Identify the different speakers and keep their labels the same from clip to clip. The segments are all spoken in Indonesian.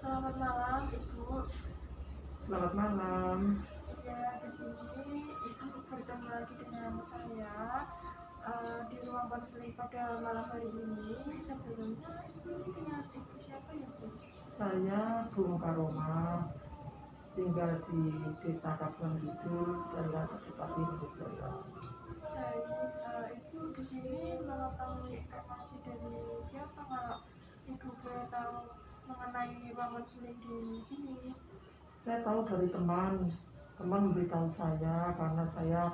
Speaker 1: Selamat malam, Ibu.
Speaker 2: Selamat malam.
Speaker 1: Ya, di sini Ibu bertemu lagi dengan saya di ruang konseling pada malam hari ini. Sebelumnya Ibu dengan Ibu siapa ya, Bu?
Speaker 2: Saya Bung Karoma, tinggal di Desa Kabuan Kidul, Jaya Kabupaten Ibu Jaya.
Speaker 1: Baik, Ibu di sini mengetahui informasi dari siapa kalau Ibu boleh tahu mengenai ruang konseling di sini?
Speaker 2: Saya tahu dari teman memberitahu saya karena saya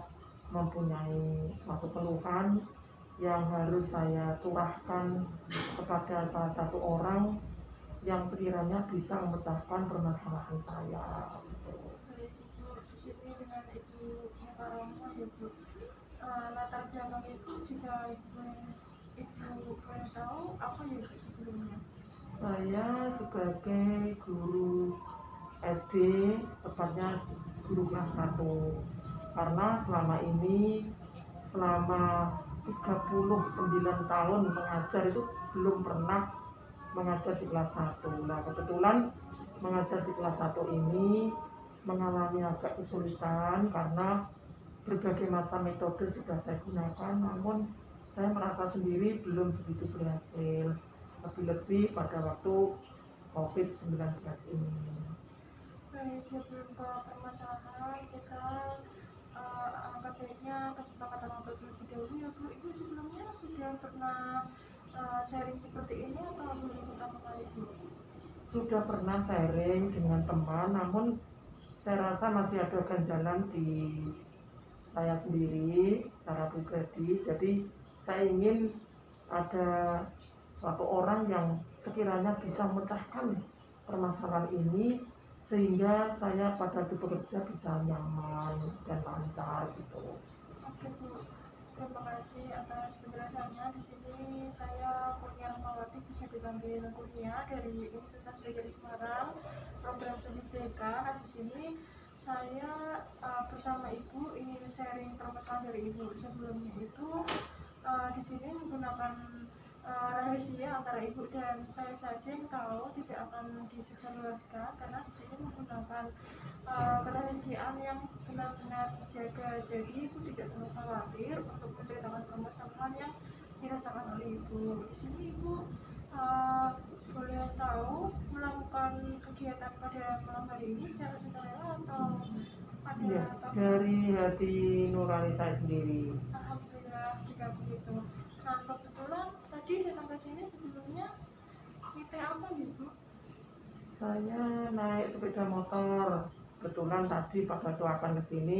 Speaker 2: mempunyai suatu keluhan yang harus saya curahkan kepada salah satu orang yang sekiranya bisa memecahkan permasalahan saya.
Speaker 1: Baik, Ibu di sini dengan Ibu Mukaromo ya, Bu. Latar belakang itu jika Ibu boleh tahu apa ya, Bu, sebelumnya?
Speaker 2: Saya sebagai guru SD, tepatnya guru kelas 1, karena selama 39 tahun mengajar itu belum pernah mengajar di kelas 1. Nah, kebetulan mengajar di kelas 1 ini mengalami agak kesulitan karena berbagai macam metode sudah saya gunakan, namun saya merasa sendiri belum begitu berhasil, lebih-lebih pada waktu COVID-19 ini.
Speaker 1: Baik, sebelum ke permasalahan kita angkat baiknya kesepakatan ngobrol terlebih dahulu ya, Bu. Ibu sebelumnya sudah pernah sharing seperti ini atau baru pertama kali, Bu?
Speaker 2: Sudah pernah sharing dengan teman, namun saya rasa masih ada ganjalan di saya sendiri secara pribadi. Jadi saya ingin ada suatu orang yang sekiranya bisa memecahkan permasalahan ini sehingga saya pada waktu bekerja bisa nyaman dan lancar gitu.
Speaker 1: Oke, Bu. Terima kasih atas penjelasannya. Di sini saya Kurnia Rahmawati, bisa dipanggil Kurnia, dari Universitas Negeri Semarang, program studi BK. Nah, di sini saya bersama Ibu ingin sharing permasalahan dari Ibu. Sebelumnya itu di sini menggunakan rahasia antara Ibu dan saya saja yang tahu, tidak akan disebarluaskan karena di sini menggunakan kerahasiaan yang benar-benar dijaga. Jadi Ibu tidak perlu khawatir untuk menceritakan permasalahan yang dirasakan oleh Ibu. Di sini Ibu boleh tahu melakukan kegiatan pada malam hari ini secara sukarela atau ada
Speaker 2: Ya,
Speaker 1: paksaan?
Speaker 2: dari hati nurani saya sendiri.
Speaker 1: Alhamdulillah jika begitu. Nah, kebetulan tadi datang ke sini sebelumnya meeting apa nih, Bu?
Speaker 2: Saya naik sepeda motor. Kebetulan tadi pada waktu akan ke sini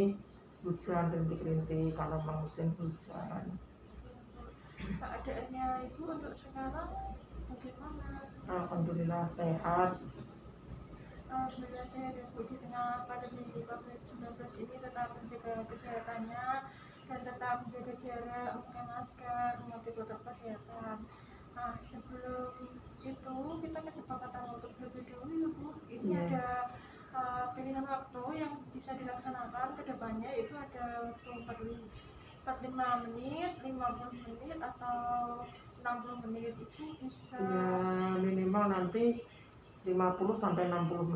Speaker 2: hujan rintik-rintik karena memang musim hujan.
Speaker 1: Keadaannya Ibu untuk sekarang bagaimana?
Speaker 2: Alhamdulillah sehat.
Speaker 1: Alhamdulillah sehat ya, Bu. Di tengah pandemi COVID-19 ini tetap menjaga kesehatannya dan tetap menjaga jarak, memakai masker, mematuhi protokol kesehatan. Nah, sebelum itu kita kesepakatan untuk lebih dahulu ya, Bu. Ini ada pilihan waktu yang bisa dilaksanakan ke depannya, itu ada waktu 45 menit, 50 menit, atau 60 menit. Itu bisa
Speaker 2: Ya minimal nanti 50-60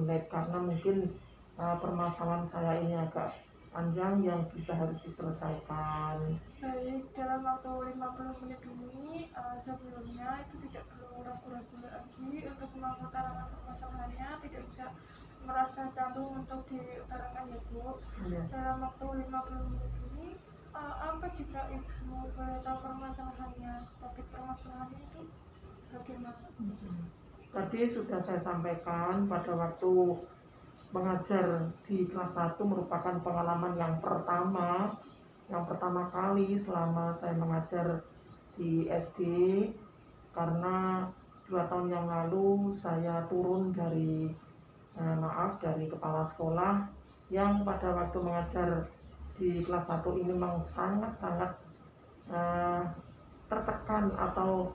Speaker 2: menit karena mungkin permasalahan saya ini agak panjang yang bisa harus diselesaikan.
Speaker 1: baik. Dalam waktu 50 menit ini sebelumnya itu tidak perlu ragu-ragu lagi untuk mengutarakan permasalahannya, tidak bisa merasa canggung untuk diutarakan ya, Bu.
Speaker 2: Ya.
Speaker 1: Dalam waktu 50 menit ini apa jika Ibu boleh tahu permasalahannya, topik permasalahannya itu bagaimana?
Speaker 2: Tadi sudah saya sampaikan pada waktu mengajar di kelas 1 merupakan pengalaman yang pertama kali selama saya mengajar di SD, karena 2 tahun yang lalu saya turun dari kepala sekolah yang pada waktu mengajar di kelas 1 ini memang sangat-sangat tertekan atau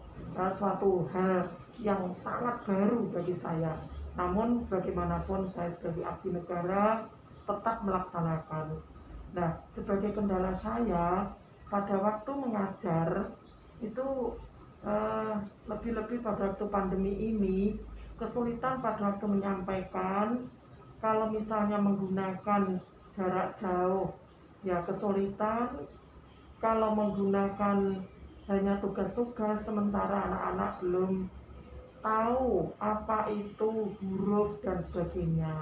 Speaker 2: suatu hal yang sangat baru bagi saya. Namun bagaimanapun saya sebagai abdi negara tetap melaksanakan. Nah, sebagai kendala saya pada waktu mengajar itu lebih-lebih pada waktu pandemi ini kesulitan pada waktu menyampaikan. Kalau misalnya menggunakan jarak jauh ya kesulitan. Kalau menggunakan hanya tugas-tugas sementara anak-anak belum tahu apa itu huruf dan sebagainya,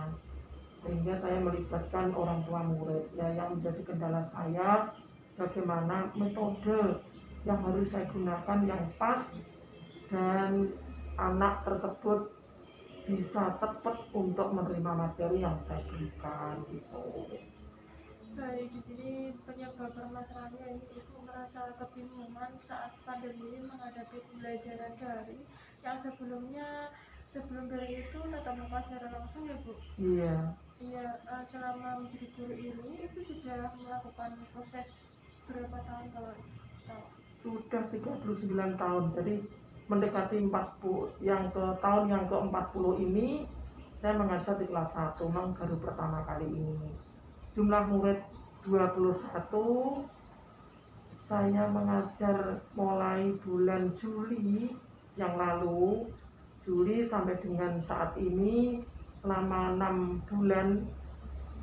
Speaker 2: sehingga saya melibatkan orang tua murid. Ya, yang menjadi kendala saya bagaimana metode yang harus saya gunakan yang pas dan anak tersebut bisa cepat untuk menerima materi yang saya berikan gitu.
Speaker 1: Baik, di sini penyebab permasalahannya ini ibu merasa kebingungan saat pandemi menghadapi pembelajaran daring yang sebelum dari itu tatap muka secara langsung ya Bu.
Speaker 2: Iya.
Speaker 1: Iya, selama menjadi guru ini ibu sudah melakukan proses berapa tahun kalau tahu?
Speaker 2: Sudah 39 tahun, jadi mendekati 40, yang ke tahun yang ke-40 ini saya mengajar di kelas 1, memang baru pertama kali ini. Jumlah murid 21, saya mengajar mulai bulan Juli yang lalu, Juli sampai dengan saat ini selama 6 bulan.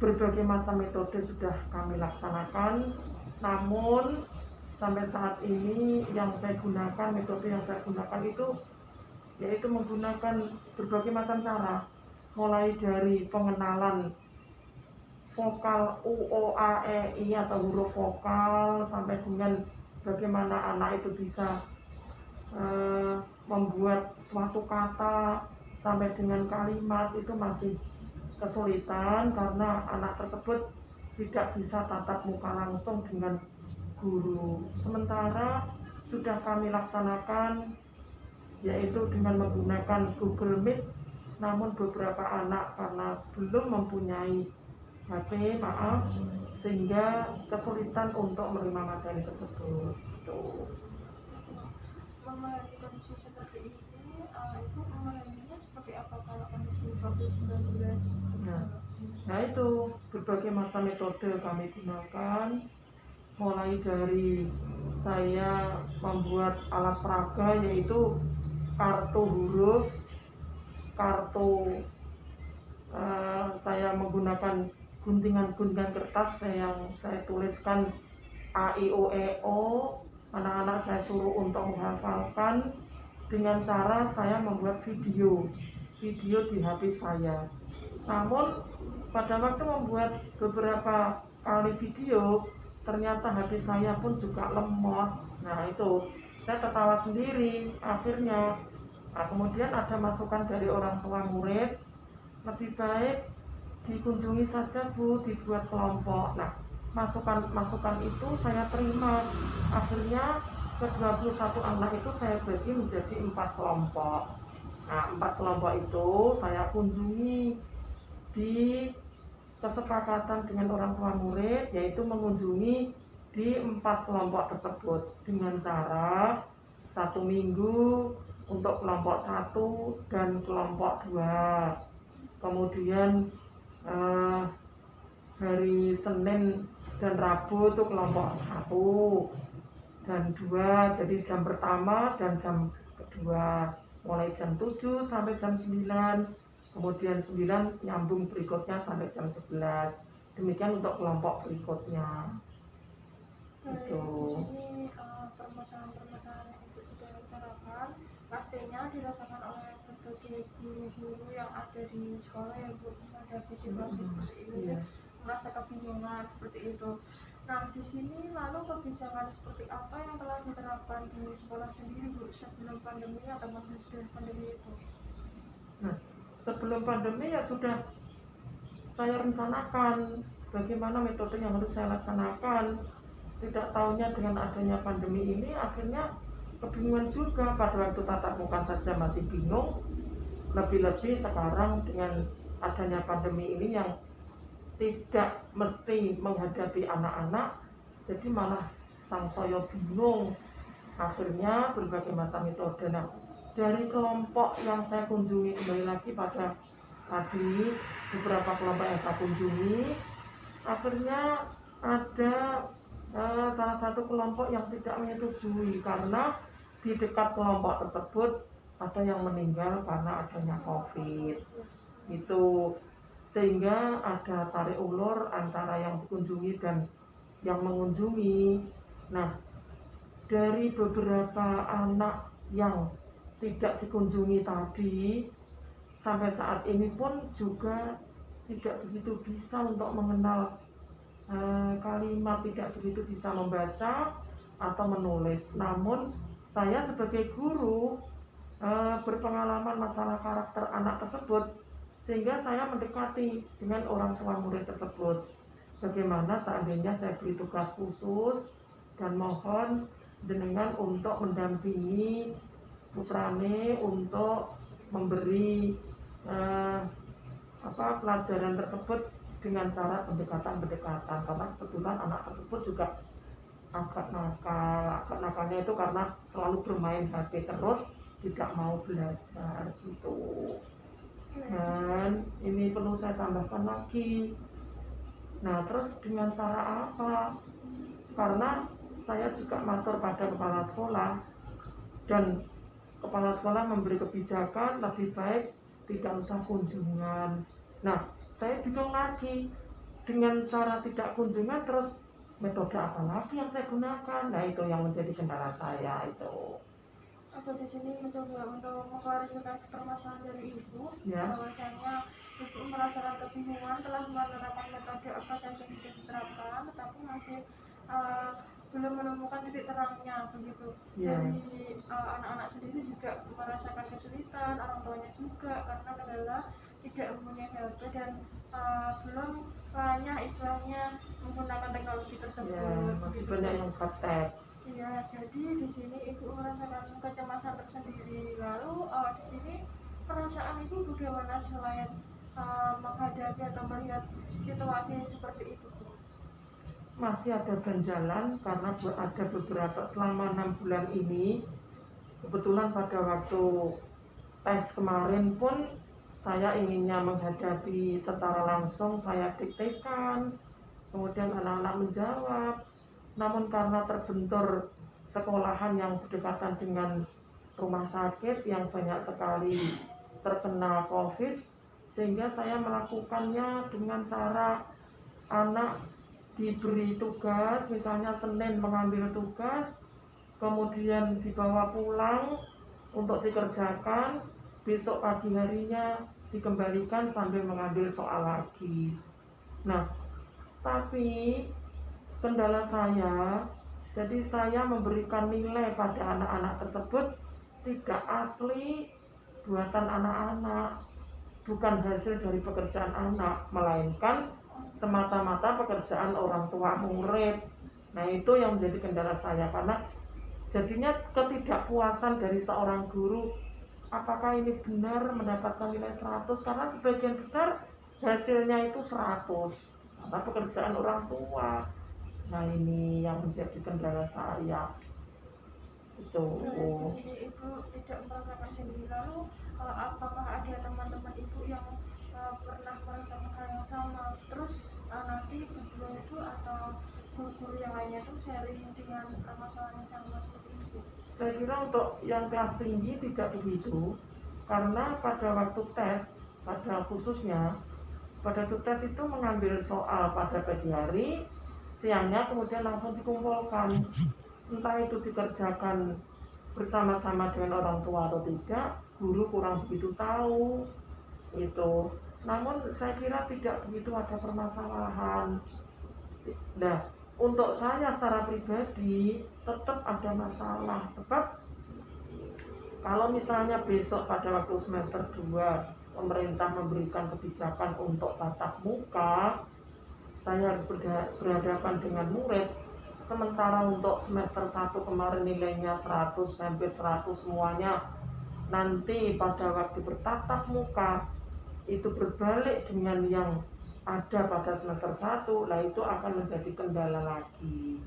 Speaker 2: Berbagai macam metode sudah kami laksanakan, namun sampai saat ini yang saya gunakan, metode yang saya gunakan itu yaitu menggunakan berbagai macam cara, mulai dari pengenalan vokal U, O, A, E, I atau huruf vokal sampai dengan bagaimana anak itu bisa membuat suatu kata sampai dengan kalimat. Itu masih kesulitan karena anak tersebut tidak bisa tatap muka langsung dengan guru. Sementara sudah kami laksanakan yaitu dengan menggunakan Google Meet, namun beberapa anak karena belum mempunyai HP, maaf, sehingga kesulitan untuk menerima materi tersebut.
Speaker 1: Memahami kondisi seperti ini, ibu memahaminya seperti apa kalau kondisi COVID-19?
Speaker 2: Nah itu berbagai macam metode kami gunakan, mulai dari saya membuat alat peraga yaitu kartu huruf, saya menggunakan guntingan-guntingan kertas yang saya tuliskan A, I, O, E, O. Anak-anak saya suruh untuk menghafalkan dengan cara saya membuat video di HP saya. Namun pada waktu membuat beberapa kali video ternyata HP saya pun juga lemot. Nah itu saya tertawa sendiri akhirnya. Nah, kemudian ada masukan dari orang tua murid, lebih baik dikunjungi saja Bu, dibuat kelompok. Nah, masukan itu saya terima. Akhirnya ke-21 anak itu saya bagi menjadi 4 kelompok. Nah, 4 kelompok itu saya kunjungi di kesepakatan dengan orang tua murid, yaitu mengunjungi di 4 kelompok tersebut dengan cara 1 minggu untuk kelompok 1 dan kelompok 2. Kemudian hari Senin dan Rabu itu kelompok 1 dan 2, jadi jam pertama dan jam kedua mulai jam 7 sampai jam 9, kemudian 9 nyambung berikutnya sampai jam 11. Demikian untuk kelompok berikutnya.
Speaker 1: Baik, di sini permasalahan-permasalahan yang ibu sudah utarakan pastinya dirasakan oleh berbagai guru-guru yang ada di sekolah yang menghadapi situasi seperti ini, merasa kebingungan seperti itu. Nah, di sini lalu kebijakan seperti apa yang telah diterapkan di sekolah sendiri Bu sebelum pandemi atau masa sudah pandemi itu?
Speaker 2: Nah, sebelum pandemi ya sudah saya rencanakan bagaimana metode yang harus saya laksanakan. Tidak tahunya dengan adanya pandemi ini akhirnya kebingungan juga. Pada waktu tatap muka saja masih bingung, lebih-lebih sekarang dengan adanya pandemi ini yang tidak mesti menghadapi anak-anak, jadi malah sangsaya bingung. Akhirnya berbagai macam metode. Nah, dari kelompok yang saya kunjungi, kembali lagi pada tadi beberapa kelompok yang saya kunjungi, akhirnya ada salah satu kelompok yang tidak menyetujui karena di dekat kelompok tersebut ada yang meninggal karena adanya COVID. Itu sehingga ada tarik ulur antara yang dikunjungi dan yang mengunjungi. Nah, dari beberapa anak yang tidak dikunjungi tadi, sampai saat ini pun juga tidak begitu bisa untuk mengenal kalimat, tidak begitu bisa membaca atau menulis. Namun saya sebagai guru berpengalaman masalah karakter anak tersebut, sehingga saya mendekati dengan orang tua murid tersebut. Bagaimana seandainya saya beri tugas khusus dan mohon dengan untuk mendampingi putrane untuk memberi pelajaran tersebut dengan cara pendekatan-pendekatan, karena kebetulan anak tersebut juga agak nakalnya itu karena selalu bermain HP terus, tidak mau belajar gitu. Dan ini perlu saya tambahkan lagi. Nah, terus dengan cara apa? Karena saya juga matur pada kepala sekolah, dan kepala sekolah memberi kebijakan lebih baik tidak usah kunjungan. Nah, saya bingung lagi, dengan cara tidak kunjungan terus metode apa lagi yang saya gunakan? Nah, itu yang menjadi kendala saya itu.
Speaker 1: Aku di sini mencoba untuk mengklarifikasi permasalahan dari ibu,
Speaker 2: Ya.
Speaker 1: bahwasanya ibu merasakan kebingungan telah menerapkan metode apa saja yang sudah diterapkan, tetapi masih belum menemukan titik terangnya begitu.
Speaker 2: Ya.
Speaker 1: Dari anak-anak sendiri juga merasakan kesulitan, orang tuanya juga, karena adalah tidak mempunyai HP dan belum banyak istilahnya menggunakan teknologi tersebut.
Speaker 2: Ya, masih banyak yang praktek.
Speaker 1: Iya, jadi di sini ibu merasakan kecemasan tersendiri. Lalu di sini perasaan ibu bagaimana selain menghadapi atau melihat situasi seperti itu?
Speaker 2: Masih ada ganjalan karena ada beberapa selama 6 bulan ini. Kebetulan pada waktu tes kemarin pun saya inginnya menghadapi secara langsung, saya diktekan, kemudian anak-anak menjawab. Namun karena terbentur sekolahan yang berdekatan dengan rumah sakit yang banyak sekali terkena COVID, sehingga saya melakukannya dengan cara anak diberi tugas, misalnya Senin mengambil tugas, kemudian dibawa pulang untuk dikerjakan, besok pagi harinya dikembalikan sambil mengambil soal lagi. Nah, tapi kendala saya, jadi saya memberikan nilai pada anak-anak tersebut tidak asli buatan anak-anak, bukan hasil dari pekerjaan anak, melainkan semata-mata pekerjaan orang tua murid. Nah, itu yang menjadi kendala saya, karena jadinya ketidakpuasan dari seorang guru, apakah ini benar mendapatkan nilai 100, karena sebagian besar hasilnya itu 100 karena pekerjaan orang tua. Nah, ini yang menjadi kendala saya itu.
Speaker 1: Di sini ibu tidak merasakan sendiri. Lalu apakah ada teman-teman ibu yang pernah merasakan hal yang sama? Terus nanti berdua itu atau guru-guru yang lainnya itu sharing dengan masalah yang sama seperti itu?
Speaker 2: Saya kira untuk yang kelas tinggi tidak begitu, karena pada waktu tes, pada khususnya pada waktu tes itu mengambil soal pada pagi hari, siangnya kemudian langsung dikumpulkan. Entah itu dikerjakan bersama-sama dengan orang tua atau tidak, guru kurang begitu tahu itu. Namun saya kira tidak begitu ada permasalahan. Nah, untuk saya secara pribadi tetap ada masalah, sebab kalau misalnya besok pada waktu semester 2 pemerintah memberikan kebijakan untuk tatap muka, saya harus berhadapan dengan murid, sementara untuk semester 1 kemarin nilainya 100, hampir 100 semuanya, nanti pada waktu bertatap muka itu berbalik dengan yang ada pada semester 1, lah itu akan menjadi kendala lagi.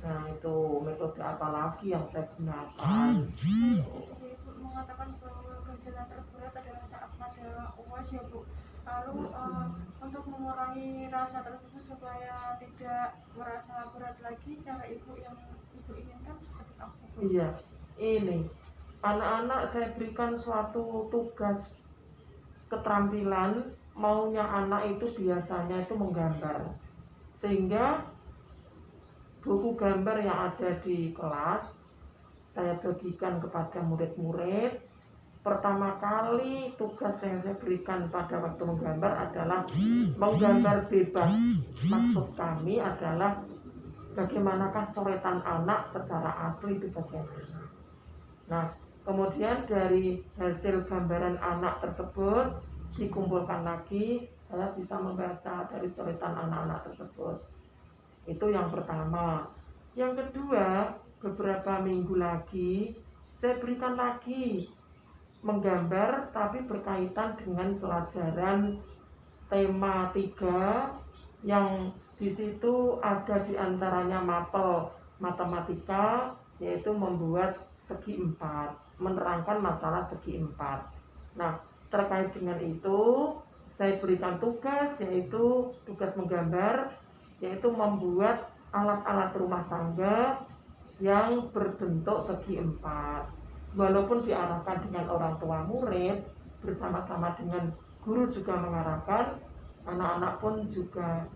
Speaker 2: Nah, itu metode apa lagi yang saya gunakan?
Speaker 1: Ibu mengatakan bahwa ganjalan terberat adalah saat pada UAS ya Bu. Lalu untuk mengurangi rasa tersebut supaya tidak merasa berat lagi, cara ibu yang ibu inginkan seperti apa Bu?
Speaker 2: Iya, ini anak-anak saya berikan suatu tugas keterampilan, maunya anak itu biasanya itu menggambar, sehingga buku gambar yang ada di kelas saya bagikan kepada murid-murid. Pertama kali tugas yang saya berikan pada waktu menggambar adalah menggambar bebas. Maksud kami adalah bagaimanakah coretan anak secara asli itu bagaimana. Nah, kemudian dari hasil gambaran anak tersebut dikumpulkan lagi, saya bisa membaca dari coretan anak-anak tersebut. Itu yang pertama. Yang kedua, beberapa minggu lagi saya berikan lagi menggambar, tapi berkaitan dengan pelajaran tema 3 yang di situ ada diantaranya mapel matematika, yaitu membuat segi 4, menerangkan masalah segi 4. Nah, terkait dengan itu saya berikan tugas, yaitu tugas menggambar, yaitu membuat alat-alat rumah tangga yang berbentuk segi 4. Walaupun diarahkan dengan orang tua murid, bersama-sama dengan guru juga mengarahkan, anak-anak pun juga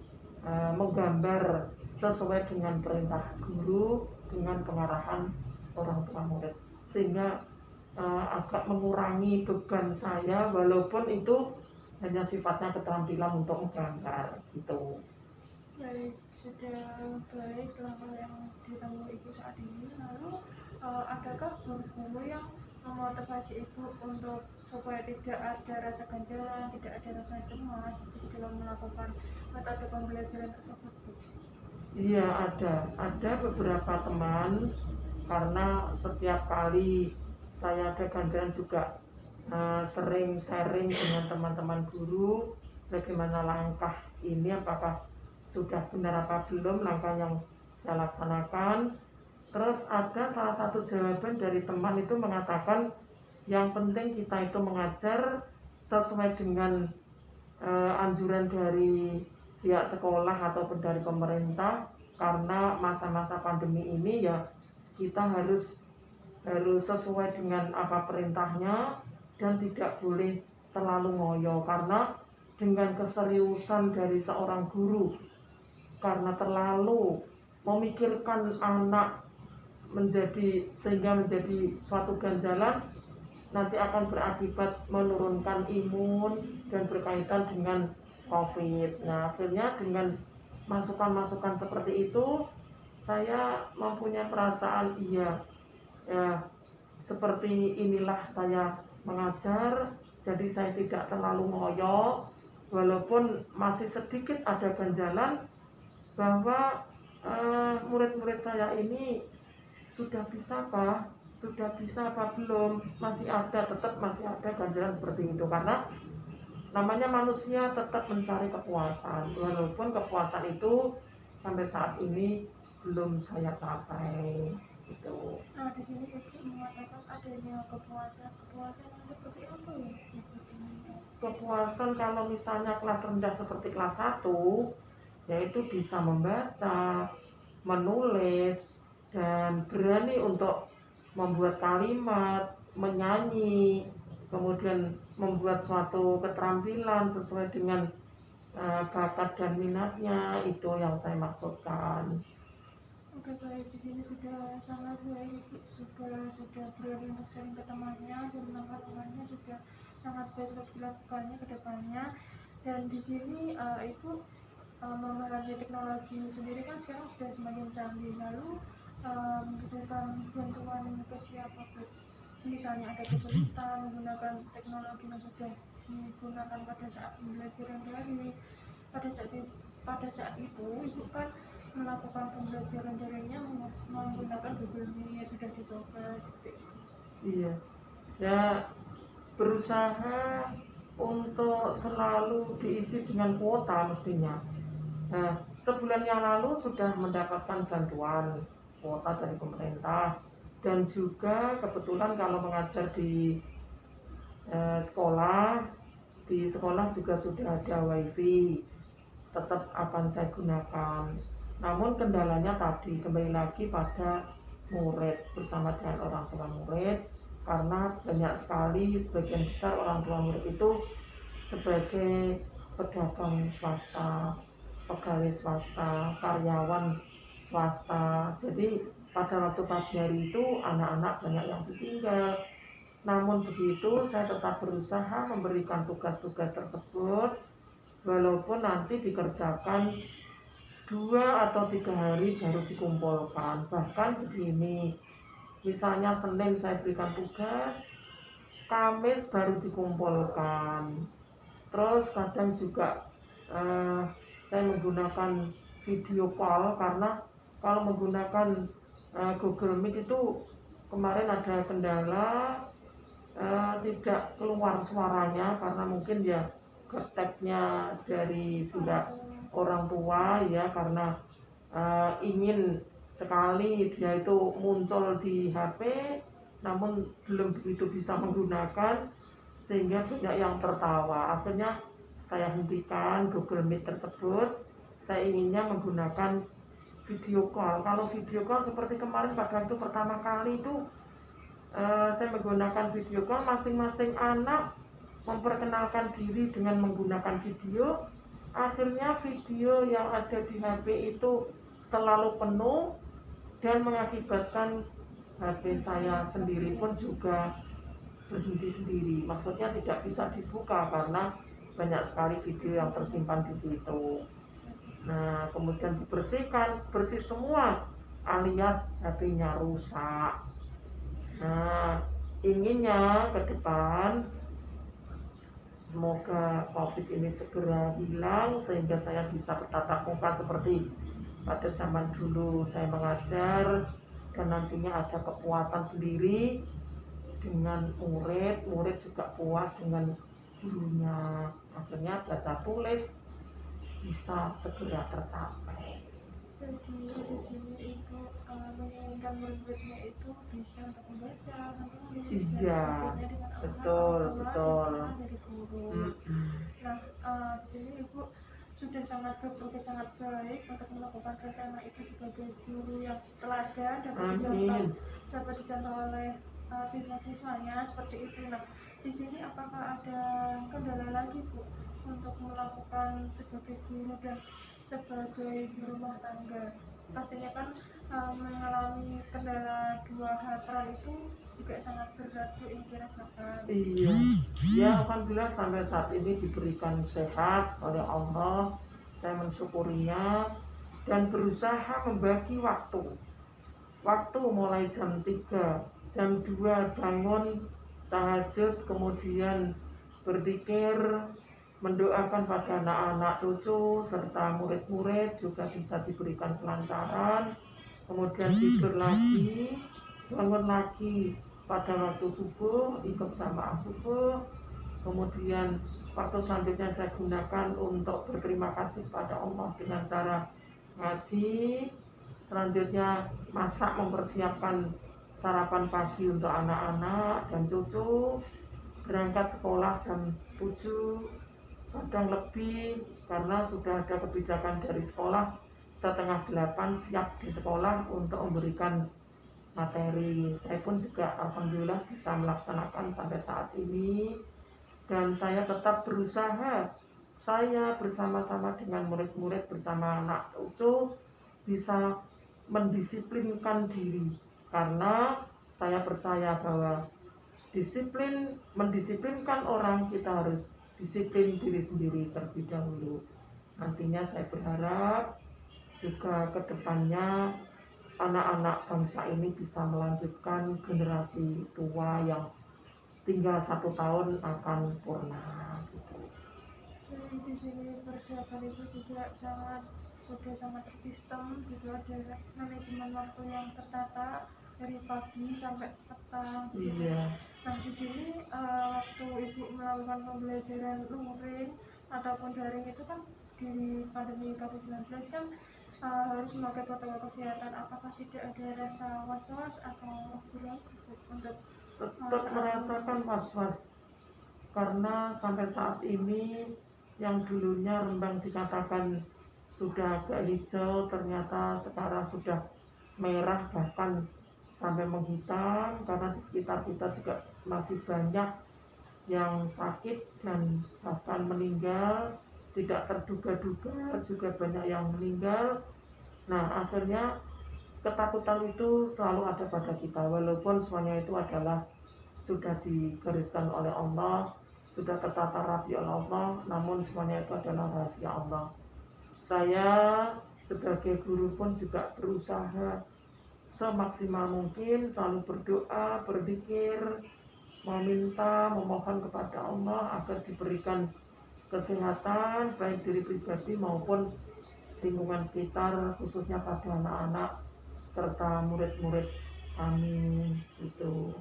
Speaker 2: menggambar sesuai dengan perintah guru dengan pengarahan orang tua murid, sehingga agak mengurangi beban saya, walaupun itu hanya sifatnya keterampilan untuk menggambar gitu.
Speaker 1: Baik, sudah baik langkah yang ditempuh ibu saat ini. Lalu adakah guru-guru yang memotivasi ibu untuk supaya tidak ada rasa ganjalan, tidak ada rasa cemas dalam melakukan metode pembelajaran tersebut, Bu?
Speaker 2: Iya, ada beberapa teman, karena setiap kali saya ada ganjalan juga sering sharing dengan teman-teman guru bagaimana langkah ini, apakah sudah benar apa belum langkah yang saya laksanakan. Terus ada salah satu jawaban dari teman itu mengatakan yang penting kita itu mengajar sesuai dengan anjuran dari pihak sekolah ataupun dari pemerintah, karena masa-masa pandemi ini ya kita harus sesuai dengan apa perintahnya dan tidak boleh terlalu ngoyo, karena dengan keseriusan dari seorang guru karena terlalu memikirkan anak sehingga menjadi suatu ganjalan, nanti akan berakibat menurunkan imun dan berkaitan dengan COVID. Nah, akhirnya dengan masukan-masukan seperti itu, saya mempunyai perasaan ya seperti inilah saya mengajar, jadi saya tidak terlalu ngoyo, walaupun masih sedikit ada ganjalan bahwa murid-murid saya ini sudah bisa apa belum, tetap masih ada ganjalan seperti itu, karena namanya manusia tetap mencari kepuasan, walaupun kepuasan itu sampai saat ini belum saya capai gitu.
Speaker 1: Nah, di sini ibu mengatakan adanya kepuasan yang seperti apa ya, Ibu?
Speaker 2: Kepuasan kalau misalnya kelas rendah seperti kelas 1, yaitu bisa membaca, menulis, dan berani untuk membuat kalimat, menyanyi, kemudian membuat suatu keterampilan sesuai dengan bakat dan minatnya, itu yang saya maksudkan.
Speaker 1: Oke, baik, di sini sudah sangat baik, Ibu sudah berani untuk sharing ke temannya, dan langkah-langkahnya sudah sangat baik untuk dilakukannya ke depannya. Dan di sini Ibu memahami teknologi sendiri kan sekarang sudah semakin canggih, lalu membutuhkan bantuan ke siapa, Bu? Misalnya ada kesulitan menggunakan teknologi yang sudah digunakan pada saat pembelajaran daring, pada saat itu ibu kan melakukan pembelajaran daringnya menggunakan Google Meet, sudah dicoba seperti itu.
Speaker 2: Iya, ya berusaha untuk selalu diisi dengan kuota mestinya. Nah, sebulan yang lalu sudah mendapatkan bantuan kuota dari pemerintah, dan juga kebetulan kalau mengajar di sekolah juga sudah ada wifi, tetap akan saya gunakan. Namun kendalanya tadi kembali lagi pada murid, bersama dengan orang tua murid, karena banyak sekali sebagian besar orang tua murid itu sebagai pedagang swasta, pegawai swasta, karyawan swasta. Jadi pada waktu pagi hari itu anak-anak banyak yang ditinggal. Namun begitu saya tetap berusaha memberikan tugas-tugas tersebut walaupun nanti dikerjakan 2 atau 3 hari baru dikumpulkan. Bahkan begini, misalnya Senin saya berikan tugas, Kamis baru dikumpulkan. Terus kadang juga saya menggunakan video call karena kalau menggunakan Google Meet itu kemarin ada kendala, tidak keluar suaranya karena mungkin ya keteknya dari pihak orang tua ya, karena ingin sekali dia itu muncul di HP namun belum begitu bisa menggunakan sehingga banyak yang tertawa. Akhirnya saya hentikan Google Meet tersebut. Saya inginnya menggunakan video call. Kalau video call seperti kemarin pada waktu pertama kali itu saya menggunakan video call, masing-masing anak memperkenalkan diri dengan menggunakan video. Akhirnya video yang ada di HP itu terlalu penuh dan mengakibatkan HP saya sendiri pun juga berhenti sendiri. Maksudnya tidak bisa dibuka karena banyak sekali video yang tersimpan di situ. Nah, kemudian dibersihkan, bersih semua, alias HP-nya rusak. Nah, inginnya ke depan semoga COVID ini segera hilang sehingga saya bisa bertatap muka seperti pada zaman dulu saya mengajar, dan nantinya ada kepuasan sendiri dengan murid juga puas dengan gurunya. Akhirnya baca tulis bisa segera tercapai.
Speaker 1: Jadi di sini ibu menginginkan murid-muridnya itu bisa untuk membaca, menulis, dan
Speaker 2: Iya,
Speaker 1: sebagainya dengan
Speaker 2: betul,
Speaker 1: amanah
Speaker 2: betul.
Speaker 1: dari guru. Nah, di sini ibu sudah sangat bekerja sangat baik untuk melakukan rencana itu sebagai guru yang teladan dapat dicontoh oleh siswa-siswanya seperti itu. Nah, di sini apakah ada kendala lagi Bu untuk melakukan sebagai guru dan sebagai ibu rumah tangga? Pastinya kan mengalami kendala 2 hal peran itu juga sangat berat Bu yang dirasakan.
Speaker 2: Iya, ya alhamdulillah sampai saat ini diberikan sehat oleh Allah. Saya mensyukurinya dan berusaha membagi waktu mulai jam 3, jam 2 bangun tahajud, kemudian berzikir, mendoakan pada anak-anak cucu serta murid-murid juga bisa diberikan kelancaran, kemudian tidur lagi, bangun lagi pada waktu subuh, ikut sama subuh, kemudian waktu selanjutnya saya gunakan untuk berterima kasih pada Allah dengan cara ngaji, selanjutnya masak mempersiapkan sarapan pagi untuk anak-anak dan cucu, berangkat sekolah jam 7, kadang lebih karena sudah ada kebijakan dari sekolah 7:30 siap di sekolah untuk memberikan materi. Saya pun juga alhamdulillah bisa melaksanakan sampai saat ini, dan saya tetap berusaha, saya bersama-sama dengan murid-murid bersama anak cucu bisa mendisiplinkan diri, karena saya percaya bahwa mendisiplinkan orang, kita harus disiplin diri sendiri terlebih dahulu. Nantinya saya berharap juga ke depannya anak-anak bangsa ini bisa melanjutkan generasi tua yang tinggal 1 tahun akan purna.
Speaker 1: Jadi di sini persiapan itu juga sudah sangat tersistem gitu, ada manajemen waktu yang tertata dari pagi sampai petang.
Speaker 2: Iya.
Speaker 1: Nah di sini waktu ibu melakukan pembelajaran luring ataupun daring itu kan di pandemi COVID-19 kan harus memakai protokol kesehatan. Apakah tidak ada rasa was-was atau ragu untuk
Speaker 2: tetap merasakan was-was karena sampai saat ini yang dulunya Rembang dikatakan sudah agak hijau ternyata sekarang sudah merah, bahkan sampai menghitam, karena di sekitar kita juga masih banyak yang sakit dan bahkan meninggal, tidak terduga-duga juga banyak yang meninggal. Nah, akhirnya ketakutan itu selalu ada pada kita, walaupun semuanya itu adalah sudah digariskan oleh Allah, sudah tertata rapi oleh Allah, namun semuanya itu adalah rahasia Allah. Saya sebagai guru pun juga berusaha semaksimal mungkin selalu berdoa, berzikir, meminta, memohon kepada Allah agar diberikan kesehatan baik diri pribadi maupun lingkungan sekitar, khususnya pada anak-anak serta murid-murid kami itu.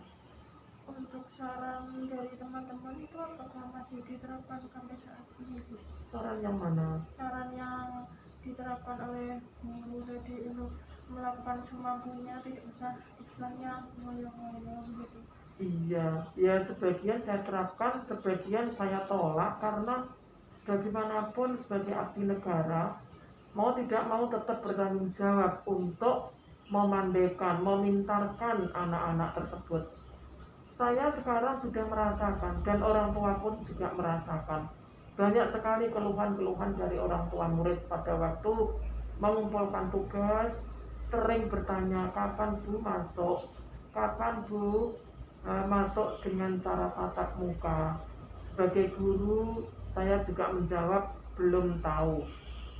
Speaker 1: Untuk saran dari teman-teman itu apakah masih diterapkan sampai saat ini, Bu?
Speaker 2: Saran yang mana?
Speaker 1: Saran yang diterapkan oleh guru tadi untuk melakukan semampunya, tidak usah istilahnya ngoyo-ngoyo gitu.
Speaker 2: Iya, ya sebagian saya terapkan, sebagian saya tolak, karena bagaimanapun sebagai abdi negara, mau tidak mau tetap bertanggung jawab untuk memandaikan, memintarkan anak-anak tersebut. Saya sekarang sudah merasakan, dan orang tua pun juga merasakan, banyak sekali keluhan-keluhan dari orang tua murid pada waktu mengumpulkan tugas, sering bertanya, kapan Bu masuk, kapan Bu masuk dengan cara tatap muka. Sebagai guru, saya juga menjawab belum tahu,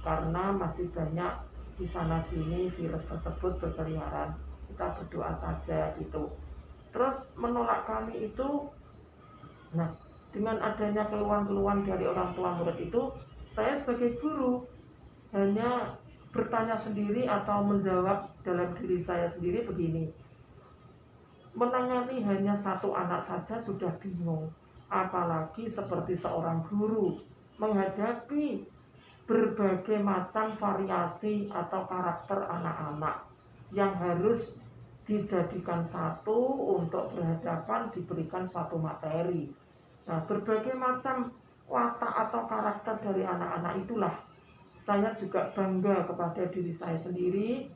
Speaker 2: karena masih banyak di sana sini virus tersebut berkeliaran. Kita berdoa saja gitu. Terus menolak kami itu, nah dengan adanya keluhan-keluhan dari orang tua murid itu, saya sebagai guru hanya bertanya sendiri atau menjawab dalam diri saya sendiri begini, menangani hanya satu anak saja sudah bingung, apalagi seperti seorang guru menghadapi berbagai macam variasi atau karakter anak-anak yang harus dijadikan satu untuk berhadapan, diberikan suatu materi. Nah, berbagai macam watak atau karakter dari anak-anak itulah saya juga bangga kepada diri saya sendiri,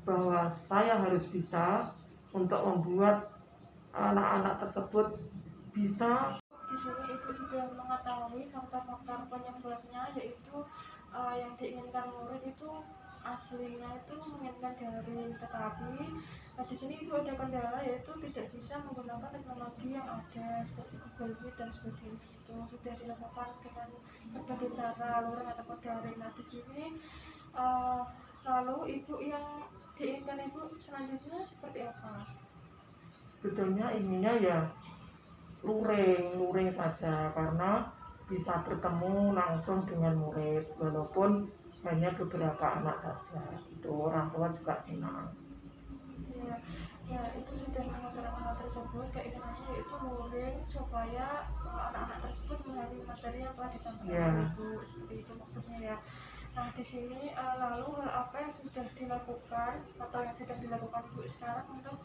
Speaker 2: bahwa saya harus bisa untuk membuat anak-anak tersebut bisa.
Speaker 1: Di sini Ibu sudah mengetahui faktor-faktor penyebabnya, yaitu yang diinginkan murid itu aslinya itu menginginkan daring, tetapi di sini itu ada kendala, yaitu tidak bisa menggunakan teknologi yang ada seperti Google Meet dan sebagainya. Itu sudah dilakukan dengan berbagai cara, luring ataupun daring. Nah, di sini lalu Ibu yang diinginkan Ibu selanjutnya seperti apa?
Speaker 2: Sebetulnya inginnya ya luring saja, karena bisa bertemu langsung dengan murid, walaupun hanya beberapa anak saja. Itu orang tua juga senang.
Speaker 1: Ya, itu sudah mengutarakan hal tersebut, keinginannya yaitu luring supaya anak-anak tersebut memahami materi yang telah disampaikan Ibu, seperti itu maksudnya ya. Nah, di sini lalu hal apa yang sudah dilakukan atau yang sedang dilakukan Ibu sekarang untuk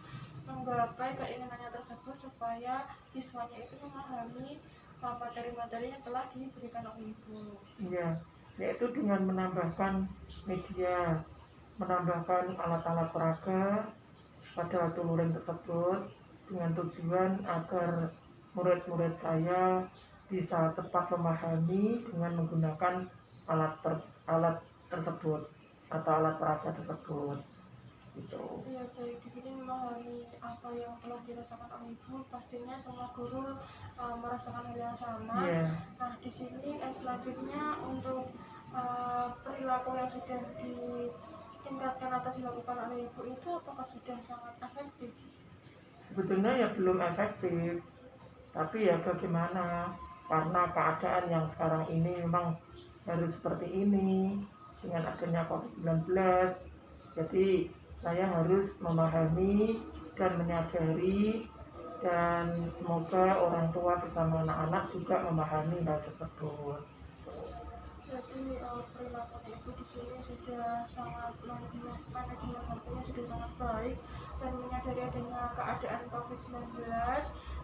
Speaker 1: menggapai keinginannya tersebut supaya siswanya itu memahami materi-materi yang telah diberikan oleh Ibu?
Speaker 2: Iya, yaitu dengan menambahkan media, menambahkan alat-alat peraga pada waktu luring tersebut, dengan tujuan agar murid-murid saya bisa cepat memahami dengan menggunakan alat tersebut atau alat peraga tersebut. Gitu.
Speaker 1: Ya, baik, di sini memahami apa yang telah dirasakan oleh Ibu, pastinya semua guru merasakan hal yang sama. Nah, di sini selanjutnya untuk perilaku yang sudah ditingkatkan atau dilakukan oleh Ibu itu apakah sudah sangat efektif?
Speaker 2: Sebetulnya ya belum efektif, tapi ya bagaimana, karena keadaan yang sekarang ini memang harus seperti ini dengan adanya COVID-19. Jadi saya harus memahami dan menyadari, dan semoga orang tua bersama anak-anak juga memahami hal tersebut.
Speaker 1: Jadi perilaku Ibu di sini sudah sangat manajemen waktunya sudah sangat baik, dan menyadari adanya keadaan COVID-19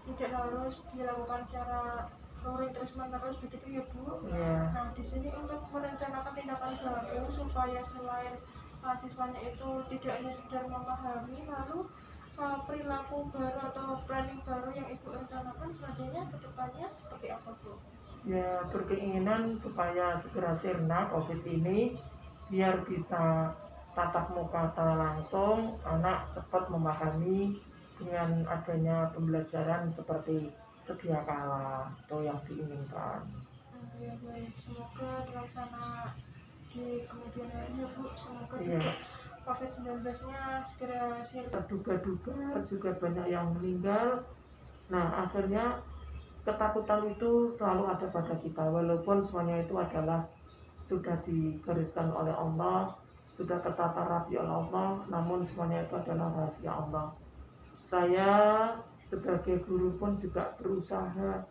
Speaker 1: tidak harus dilakukan secara luring terus-menerus begitu ya Bu. Nah, di sini untuk merencanakan tindakan baru supaya selain siswanya itu tidak hanya sekedar memahami, lalu perilaku baru atau planning baru yang Ibu rencanakan selanjutnya ke depannya seperti apa, Bu?
Speaker 2: Ya, berkeinginan supaya segera sirna COVID ini, biar bisa tatap muka secara langsung, anak cepat memahami dengan adanya pembelajaran seperti sedia kala, itu yang diinginkan.
Speaker 1: Ya baik, semoga terlaksana di kemudian hari ya Bu. Semoga
Speaker 2: Iya,
Speaker 1: juga COVID-19-nya segera sirna.
Speaker 2: terduga-duga juga banyak yang meninggal. Nah, akhirnya ketakutan itu selalu ada pada kita, walaupun semuanya itu adalah sudah digariskan oleh Allah, sudah tertata rapi oleh Allah, namun semuanya itu adalah rahasia Allah. Saya sebagai guru pun juga berusaha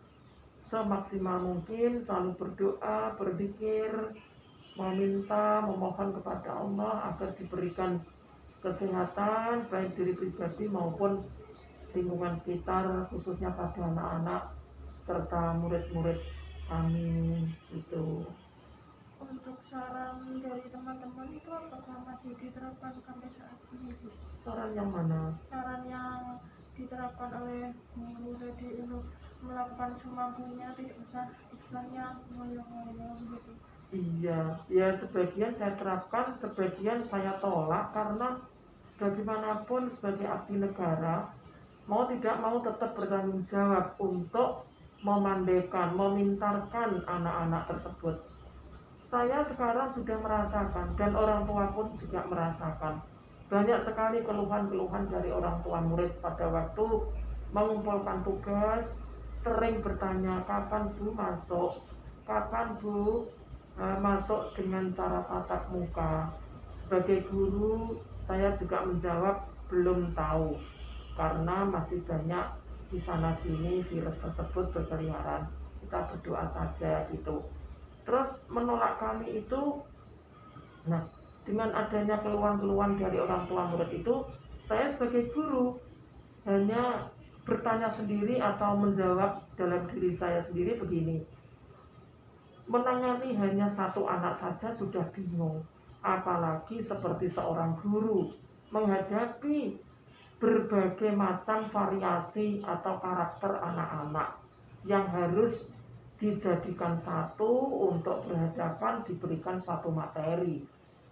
Speaker 2: semaksimal mungkin selalu berdoa, berzikir, meminta, memohon kepada Allah agar diberikan kesehatan baik diri pribadi maupun lingkungan sekitar, khususnya pada anak-anak serta murid-murid kami itu.
Speaker 1: Untuk saran dari teman-teman itu apakah masih diterapkan sampai saat ini, Bu?
Speaker 2: Saran yang mana?
Speaker 1: Saran yang diterapkan oleh guru tadi untuk melakukan semampunya, tidak usah istilahnya ngoyo-ngoyo gitu.
Speaker 2: Iya, ya sebagian saya terapkan, sebagian saya tolak karena bagaimanapun sebagai abdi negara, mau tidak mau tetap bertanggung jawab untuk memandaikan, memintarkan anak-anak tersebut. Saya sekarang sudah merasakan dan orang tua pun juga merasakan banyak sekali keluhan-keluhan dari orang tua murid pada waktu mengumpulkan tugas, sering bertanya kapan Bu masuk, kapan Bu masuk dengan cara tatap muka. Sebagai guru, saya juga menjawab belum tahu karena masih banyak di sana sini virus tersebut berkeliaran. Kita berdoa saja gitu. Terus menolak kami itu, nah dengan adanya keluhan-keluhan dari orang tua murid itu, saya sebagai guru hanya bertanya sendiri atau menjawab dalam diri saya sendiri begini. Menangani hanya satu anak saja sudah bingung, apalagi seperti seorang guru menghadapi berbagai macam variasi atau karakter anak-anak yang harus dijadikan satu untuk berhadapan diberikan suatu materi.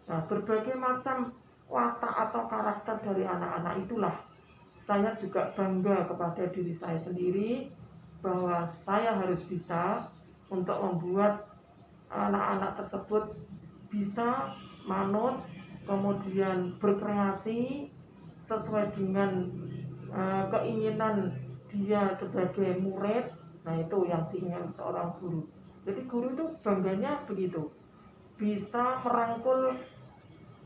Speaker 2: Nah, berbagai macam watak atau karakter dari anak-anak itulah saya juga bangga kepada diri saya sendiri bahwa saya harus bisa untuk membuat anak-anak tersebut bisa manut, kemudian berkreasi sesuai dengan keinginan dia sebagai murid. Nah, itu yang diinginkan seorang guru. Jadi guru itu bangganya begitu, bisa merangkul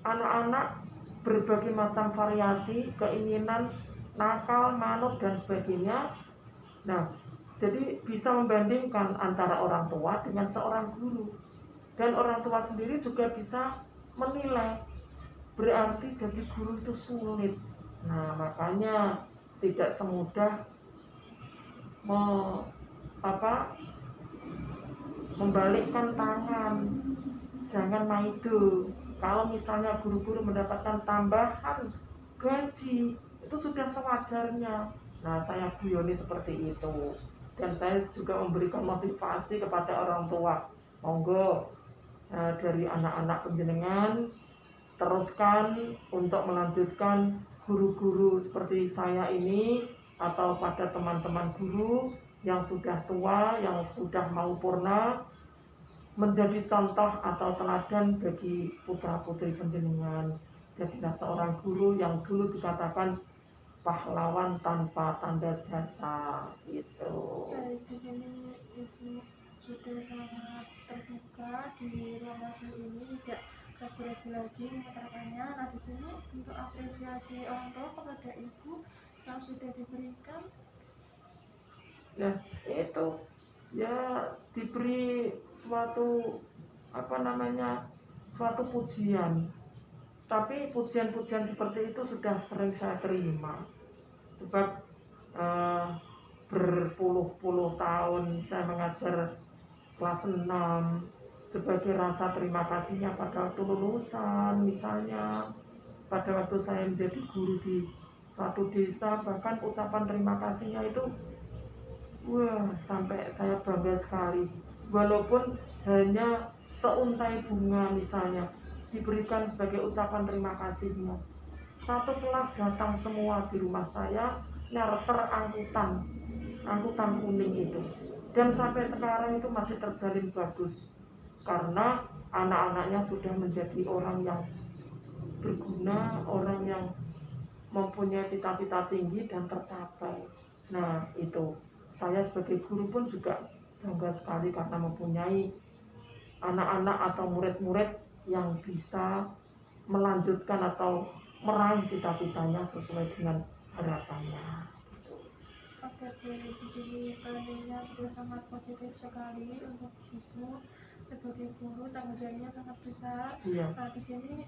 Speaker 2: anak-anak berbagai macam variasi keinginan, nakal, manut dan sebagainya. Nah, jadi bisa membandingkan antara orang tua dengan seorang guru, dan orang tua sendiri juga bisa menilai. Berarti jadi guru itu sulit. Nah, makanya tidak semudah membalikkan tangan, jangan maido. Kalau misalnya guru-guru mendapatkan tambahan gaji, itu sudah sewajarnya. Nah, saya guyoni seperti itu, dan saya juga memberikan motivasi kepada orang tua. Monggo dari anak-anak penjenengan teruskan untuk melanjutkan guru-guru seperti saya ini, atau pada teman-teman guru yang sudah tua, yang sudah mau purna, menjadi contoh atau teladan bagi putra-putri penjenengan. Jadilah seorang guru yang dulu dikatakan pahlawan tanpa tanda jasa gitu.
Speaker 1: Baik, di sini Ibu sudah sangat terbuka di lokasi ini, tidak ragu-ragu lagi mengatakannya. Nah, di sini untuk apresiasi orang tua kepada Ibu yang sudah diberikan.
Speaker 2: Nah, itu ya diberi suatu suatu pujian. Tapi pujian-pujian seperti itu sudah sering saya terima, sebab berpuluh-puluh tahun saya mengajar kelas 6, sebagai rasa terima kasihnya pada waktu lulusan, misalnya pada waktu saya menjadi guru di satu desa, bahkan ucapan terima kasihnya itu wah, sampai saya bangga sekali. Walaupun hanya seuntai bunga misalnya diberikan sebagai ucapan terima kasihnya. Satu kelas datang semua di rumah saya, nyarter angkutan kuning itu. Dan sampai sekarang itu masih terjalin bagus. Karena anak-anaknya sudah menjadi orang yang berguna, orang yang mempunyai cita-cita tinggi dan tercapai. Nah, itu saya sebagai guru pun juga bangga sekali karena mempunyai anak-anak atau murid-murid yang bisa melanjutkan atau meraih cita-citanya sesuai dengan harapannya.
Speaker 1: Oke, di sini perannya sudah sangat positif sekali untuk ibu sebagai guru, tanggung jawabnya sangat besar.
Speaker 2: Iya.
Speaker 1: Nah, di sini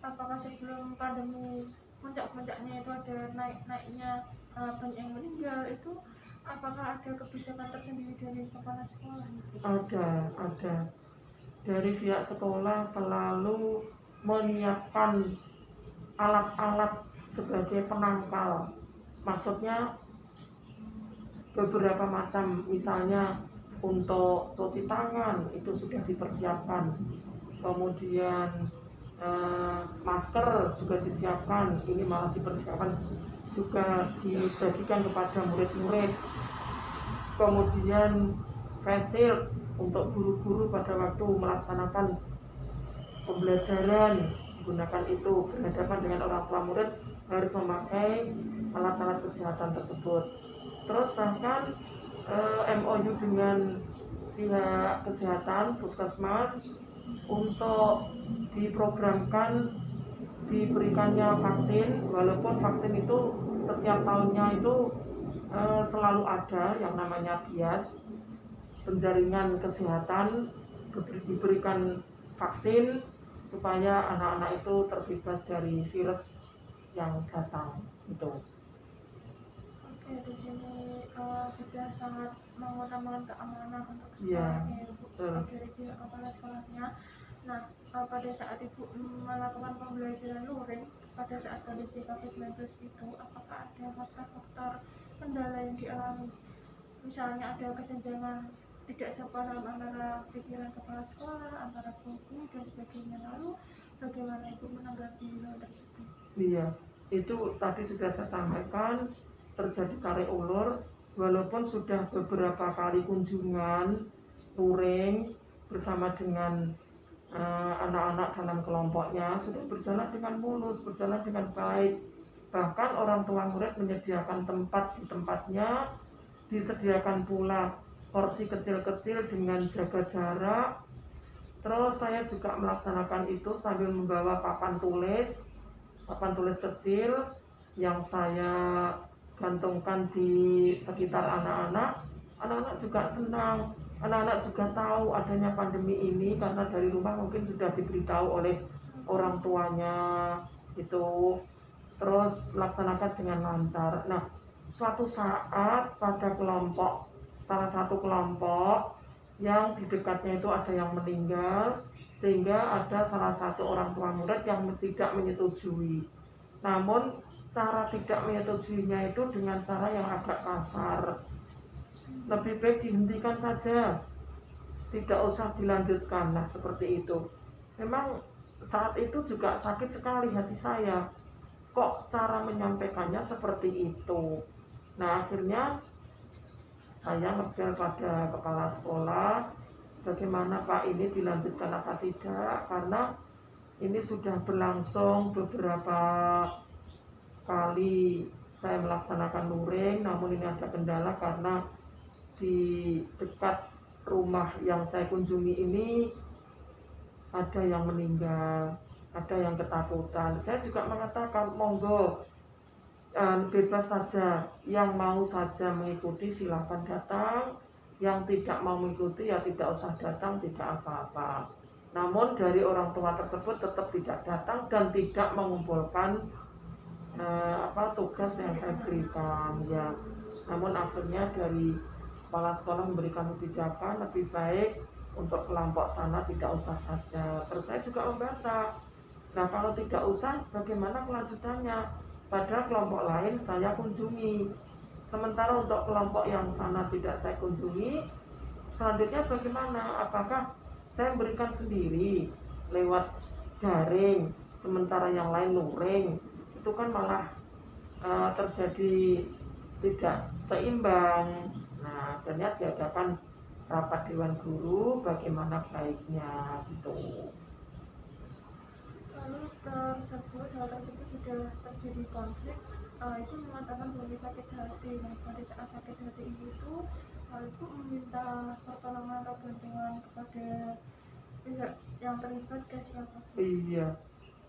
Speaker 1: apakah sebelum pandemi puncak-puncaknya itu ada naik-naiknya banyak yang meninggal, itu apakah ada kebijakan tersendiri dari kepala sekolah?
Speaker 2: Ada. Dari pihak sekolah selalu menyiapkan alat-alat sebagai penangkal. Maksudnya beberapa macam, misalnya untuk cuci tangan itu sudah dipersiapkan. Kemudian masker juga disiapkan, ini malah dipersiapkan juga dibagikan kepada murid-murid. Kemudian face shield untuk guru-guru pada waktu melaksanakan pembelajaran menggunakan itu, berhadapan dengan orang tua murid harus memakai alat-alat kesehatan tersebut. Terus bahkan MOU dengan pihak kesehatan puskesmas untuk diprogramkan diberikannya vaksin, walaupun vaksin itu setiap tahunnya itu selalu ada yang namanya bias penjaringan kesehatan, diberikan vaksin supaya anak-anak itu terbebas dari virus yang datang itu.
Speaker 1: Oke, di sini sudah sangat mengutamakan keamanan untuk
Speaker 2: Iya,
Speaker 1: sekolahnya, dari pihak kepala sekolahnya. Nah, pada saat ibu melakukan pembelajaran luring pada saat kondisi COVID-19 itu, apakah ada faktor-faktor kendala yang dialami? Misalnya ada kesenjangan tidak sepaham antara pikiran kepala sekolah, antara guru dan sebagainya. Lalu bagaimana ibu menanggapi hal tersebut?
Speaker 2: Iya, itu tadi sudah saya sampaikan, terjadi tarik ulur. Walaupun sudah beberapa kali kunjungan luring bersama dengan anak-anak dalam kelompoknya, sudah berjalan dengan mulus, berjalan dengan baik. Bahkan orang tua murid menyediakan tempat di tempatnya, disediakan pula porsi kecil-kecil dengan jaga jarak. Terus saya juga melaksanakan itu sambil membawa papan tulis kecil yang saya gantungkan di sekitar anak-anak. Anak-anak juga senang, anak-anak juga tahu adanya pandemi ini karena dari rumah mungkin sudah diberitahu oleh orang tuanya itu. Terus melaksanakan dengan lancar. Nah, suatu saat pada salah satu kelompok yang di dekatnya itu ada yang meninggal, sehingga ada salah satu orang tua murid yang tidak menyetujui. Namun cara tidak menyetujuinya itu dengan cara yang agak kasar. Lebih baik dihentikan saja, tidak usah dilanjutkan. Nah, seperti itu. Memang saat itu juga sakit sekali hati saya. Kok cara menyampaikannya seperti itu? Nah, akhirnya saya ngepel pada kepala sekolah, bagaimana Pak ini dilanjutkan apa tidak, karena ini sudah berlangsung beberapa kali saya melaksanakan luring, namun ini ada kendala karena di dekat rumah yang saya kunjungi ini ada yang meninggal, ada yang ketakutan. Saya juga mengatakan monggo bebas saja, yang mau saja mengikuti silahkan datang, yang tidak mau mengikuti ya tidak usah datang, tidak apa-apa. Namun dari orang tua tersebut tetap tidak datang dan tidak mengumpulkan tugas yang saya berikan ya. Namun akhirnya dari kepala sekolah memberikan kebijakan lebih baik untuk kelompok sana tidak usah saja. Terus saya juga membantah, nah kalau tidak usah bagaimana kelanjutannya? pada kelompok lain saya kunjungi. Sementara untuk kelompok yang sana tidak saya kunjungi, selanjutnya bagaimana? Apakah saya berikan sendiri lewat daring, sementara yang lain luring? Itu kan malah terjadi tidak seimbang. Nah, akhirnya diadakan rapat dewan guru bagaimana baiknya gitu.
Speaker 1: Lalu hal tersebut sudah terjadi konflik, itu mengatakan bahwa sakit hati. Nah, pada saat sakit hati itu ibu meminta pertolongan atau bantuan kepada pihak yang terlibat ke siapa?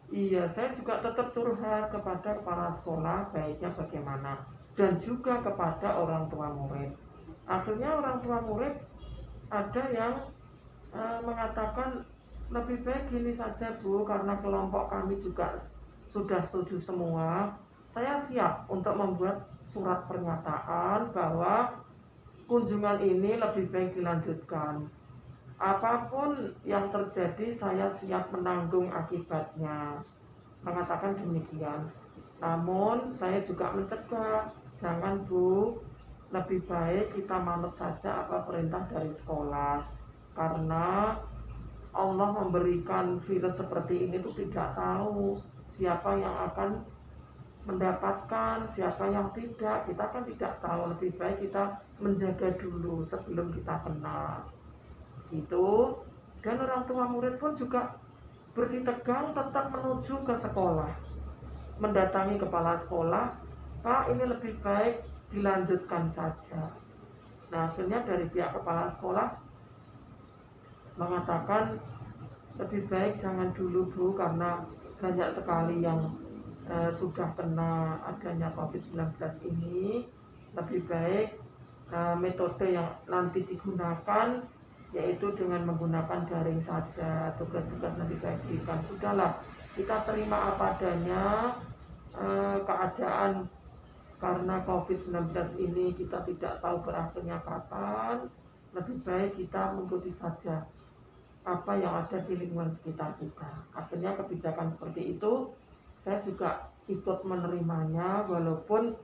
Speaker 2: Iya, saya juga tetap curhat kepada kepala sekolah baiknya bagaimana, dan juga kepada orang tua murid. Akhirnya orang tua murid ada yang mengatakan lebih baik gini saja Bu, karena kelompok kami juga sudah setuju semua. Saya siap untuk membuat surat pernyataan bahwa kunjungan ini lebih baik dilanjutkan. Apapun yang terjadi saya siap menanggung akibatnya, mengatakan demikian. Namun saya juga mencegah, jangan Bu, lebih baik kita manut saja apa perintah dari sekolah, karena Allah memberikan virus seperti ini itu tidak tahu siapa yang akan mendapatkan, siapa yang tidak. Kita kan tidak tahu, lebih baik kita menjaga dulu sebelum kita kena itu. Dan orang tua murid pun juga bersitegang tetap menuju ke sekolah, mendatangi kepala sekolah, Pak ini lebih baik dilanjutkan saja. Nah, akhirnya dari pihak kepala sekolah mengatakan lebih baik jangan dulu Bu, karena banyak sekali yang sudah kena adanya COVID-19 ini. Lebih baik metode yang nanti digunakan yaitu dengan menggunakan daring saja, tugas-tugas nanti saya berikan. Sudahlah, kita terima apa adanya. Keadaan karena COVID-19 ini kita tidak tahu berakhirnya kapan. Lebih baik kita mengikuti saja apa yang ada di lingkungan sekitar kita. Akhirnya kebijakan seperti itu saya juga ikut menerimanya, walaupun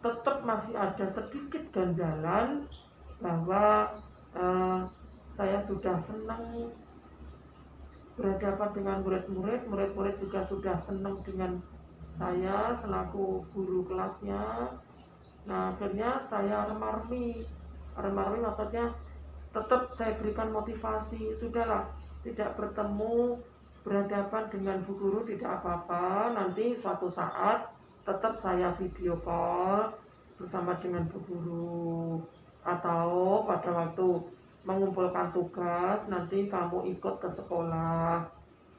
Speaker 2: tetap masih ada sedikit ganjalan bahwa saya sudah senang berhadapan dengan murid-murid juga sudah senang dengan saya selaku guru kelasnya. Nah, akhirnya saya remarmi maksudnya tetap saya berikan motivasi. Sudahlah, tidak bertemu berhadapan dengan bu guru tidak apa-apa, nanti suatu saat tetap saya video call bersama dengan bu guru, atau pada waktu mengumpulkan tugas nanti kamu ikut ke sekolah,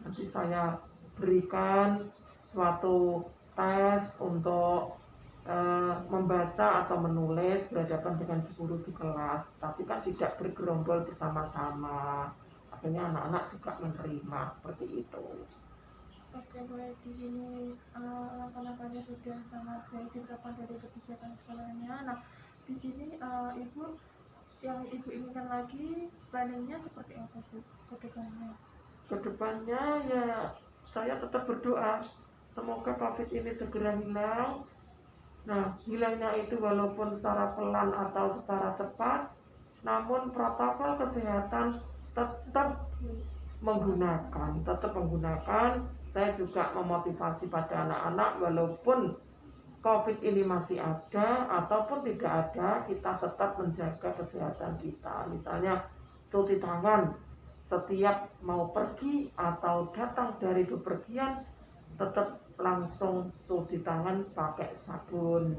Speaker 2: nanti saya berikan suatu tes untuk membaca atau menulis berhadapan dengan guru di kelas, tapi kan tidak bergerombol bersama-sama. Akhirnya anak-anak juga menerima seperti itu.
Speaker 1: Oke, baik. Di sini langkah-langkahnya sudah sangat baik diterapkan dari kebijakan sekolahnya. Nah, di sini ibu inginkan lagi planningnya seperti apa Bu ke depannya?
Speaker 2: Kedepannya ya saya tetap berdoa semoga COVID ini segera hilang. Nah, hilangnya itu walaupun secara pelan atau secara cepat, namun protokol kesehatan tetap menggunakan. Saya juga memotivasi pada anak-anak, walaupun COVID ini masih ada ataupun tidak ada, kita tetap menjaga kesehatan kita. Misalnya cuci tangan setiap mau pergi atau datang dari bepergian, tetap langsung cuci tangan pakai sabun.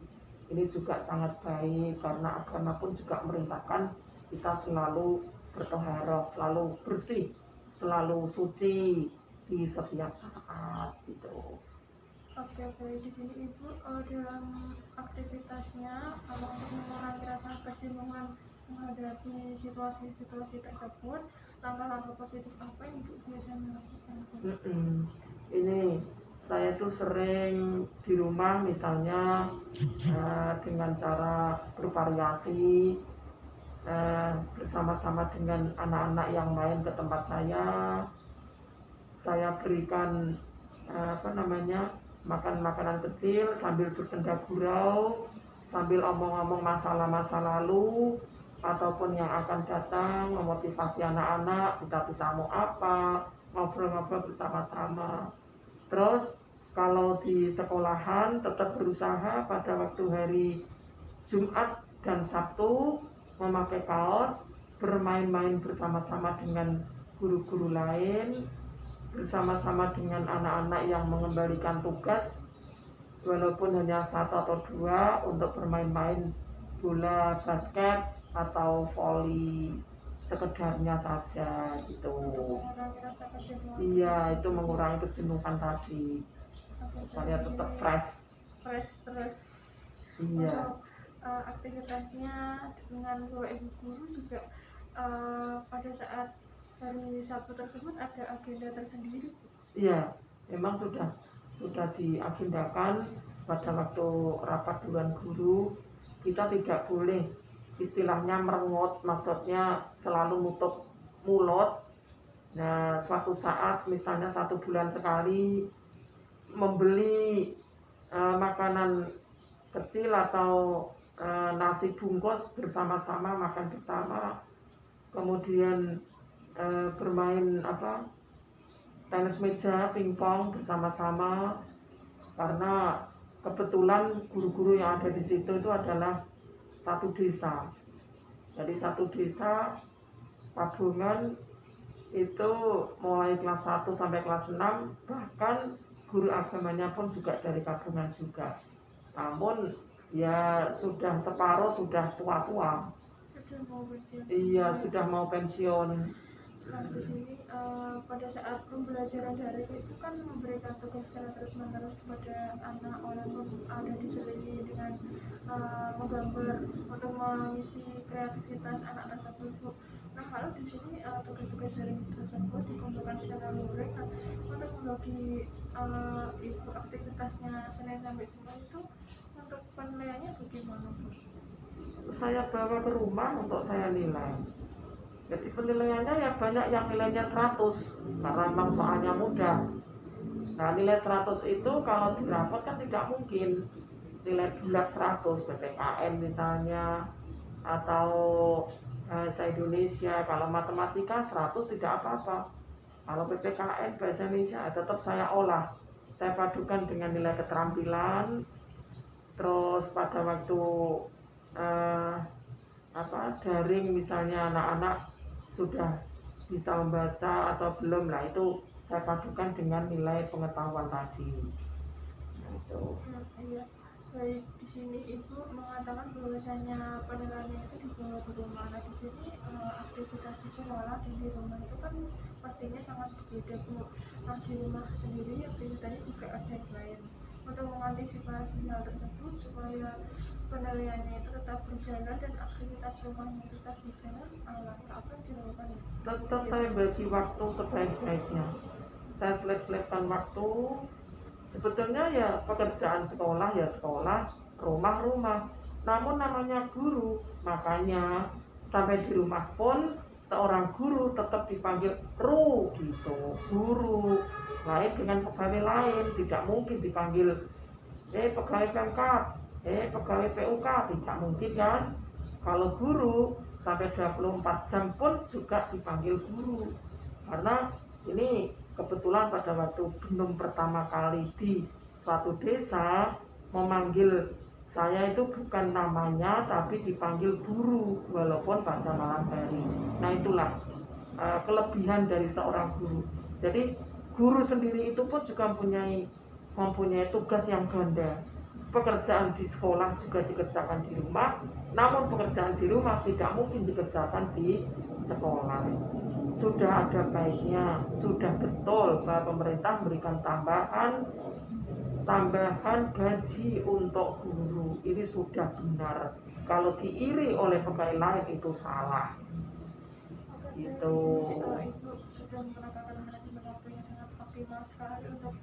Speaker 2: Ini juga sangat baik karena agama pun juga merintahkan kita selalu bertoharoh, selalu bersih, selalu suci di setiap saat gitu.
Speaker 1: Oke, baik. Di sini ibu dalam aktivitasnya untuk mengurangi rasa kejenuhan menghadapi situasi tersebut, langkah-langkah positif apa yang ibu biasanya lakukan?
Speaker 2: Ini saya tuh sering di rumah misalnya dengan cara bervariasi, bersama-sama dengan anak-anak yang main ke tempat saya berikan makan makanan kecil sambil bersenda gurau, sambil omong-omong masalah-masa lalu ataupun yang akan datang, memotivasi anak-anak, cita-citamu apa, ngobrol-ngobrol bersama-sama. Terus kalau di sekolahan tetap berusaha pada waktu hari Jumat dan Sabtu memakai kaos, bermain-main bersama-sama dengan guru-guru lain, bersama-sama dengan anak-anak yang mengembalikan tugas walaupun hanya satu atau dua untuk bermain-main bola basket atau voli sekedarnya saja gitu.
Speaker 1: Mengurangi rasa kejenuhan.
Speaker 2: Iya, itu mengurangi kejenuhan tadi supaya tetap fresh.
Speaker 1: Terus
Speaker 2: Iya,
Speaker 1: untuk aktivitasnya dengan dua ibu guru juga pada saat hari Sabtu tersebut ada agenda tersendiri.
Speaker 2: iya, memang sudah diagendakan pada waktu rapat dewan guru. Kita tidak boleh istilahnya merengut, maksudnya selalu nutup mulut. Nah, suatu saat misalnya 1 bulan sekali membeli makanan kecil atau nasi bungkus bersama-sama, makan bersama, kemudian bermain tenis meja, pingpong bersama-sama, karena kebetulan guru-guru yang ada di situ itu adalah satu desa. Jadi satu desa tabungan itu mulai kelas 1 sampai kelas 6, bahkan guru agamanya pun juga dari tabungan juga. Namun ya sudah separuh sudah tua-tua.
Speaker 1: Sudah mau pensiun.
Speaker 2: Iya, sudah mau pensiun.
Speaker 1: Nah, di sini pada saat pembelajaran daring itu kan memberikan tugas secara terus-menerus kepada anak orang yang ada di sini dengan menggambar untuk mengisi kreativitas anak tersebut, Bu. Nah, kalau di sini tugas-tugas daring tersebut dikumpulkan secara luring. Nah, untuk membagi ibu aktivitasnya Senin sampai Jumat itu untuk penilaiannya bagaimana, Bu?
Speaker 2: Saya bawa ke rumah untuk saya nilai. Jadi penilaiannya ya banyak yang nilainya 100 karena memang soalnya mudah. Nah, nilai 100 itu kalau dirapot kan tidak mungkin nilai bulat 100 PPKN misalnya atau bahasa Indonesia. Kalau matematika 100 tidak apa-apa. Kalau PPKN bahasa Indonesia tetap saya olah, saya padukan dengan nilai keterampilan. Terus pada waktu daring misalnya anak-anak sudah bisa membaca atau belum, lah itu saya padukan dengan nilai pengetahuan tadi. Nah, itu.
Speaker 1: Iya, baik, di sini Ibu mengatakan bahwasanya penilaiannya itu dibawa ke rumah. Nah, di sini aktivitas di sekolah dan di rumah itu kan pastinya sangat berbeda, Bu. Nah, di rumah sendiri aktivitasnya juga ada yang lain. Untuk mengantisipasi hal tersebut supaya penilaiannya itu tetap berjalan dan aktivitas rumahnya tetap berjalan, langkah apa yang dilakukan?
Speaker 2: Tetap saya bagi waktu sebaik-baiknya. Saya selip-selipkan waktu. Sebetulnya ya pekerjaan sekolah ya sekolah, rumah. Namun namanya guru, makanya sampai di rumah pun seorang guru tetap dipanggil ru gitu, guru. Lain dengan pegawai lain, tidak mungkin dipanggil pegawai Pemkab, pegawai PUK, tidak mungkin kan. Kalau guru sampai 24 jam pun juga dipanggil guru. Karena ini kebetulan pada waktu belum pertama kali di suatu desa memanggil saya itu bukan namanya tapi dipanggil guru walaupun pada malam hari. Nah, itulah kelebihan dari seorang guru. Jadi guru sendiri itu pun juga mempunyai tugas yang ganda. Pekerjaan di sekolah juga dikerjakan di rumah, namun pekerjaan di rumah tidak mungkin dikerjakan di sekolah. Sudah ada baiknya, sudah betul bahwa pemerintah memberikan tambahan gaji untuk guru. Ini sudah benar. Kalau diiri oleh pegawai lain itu salah. Itu.
Speaker 1: Ibu sudah menetapkan manajemen waktu yang sangat optimal sekali untuk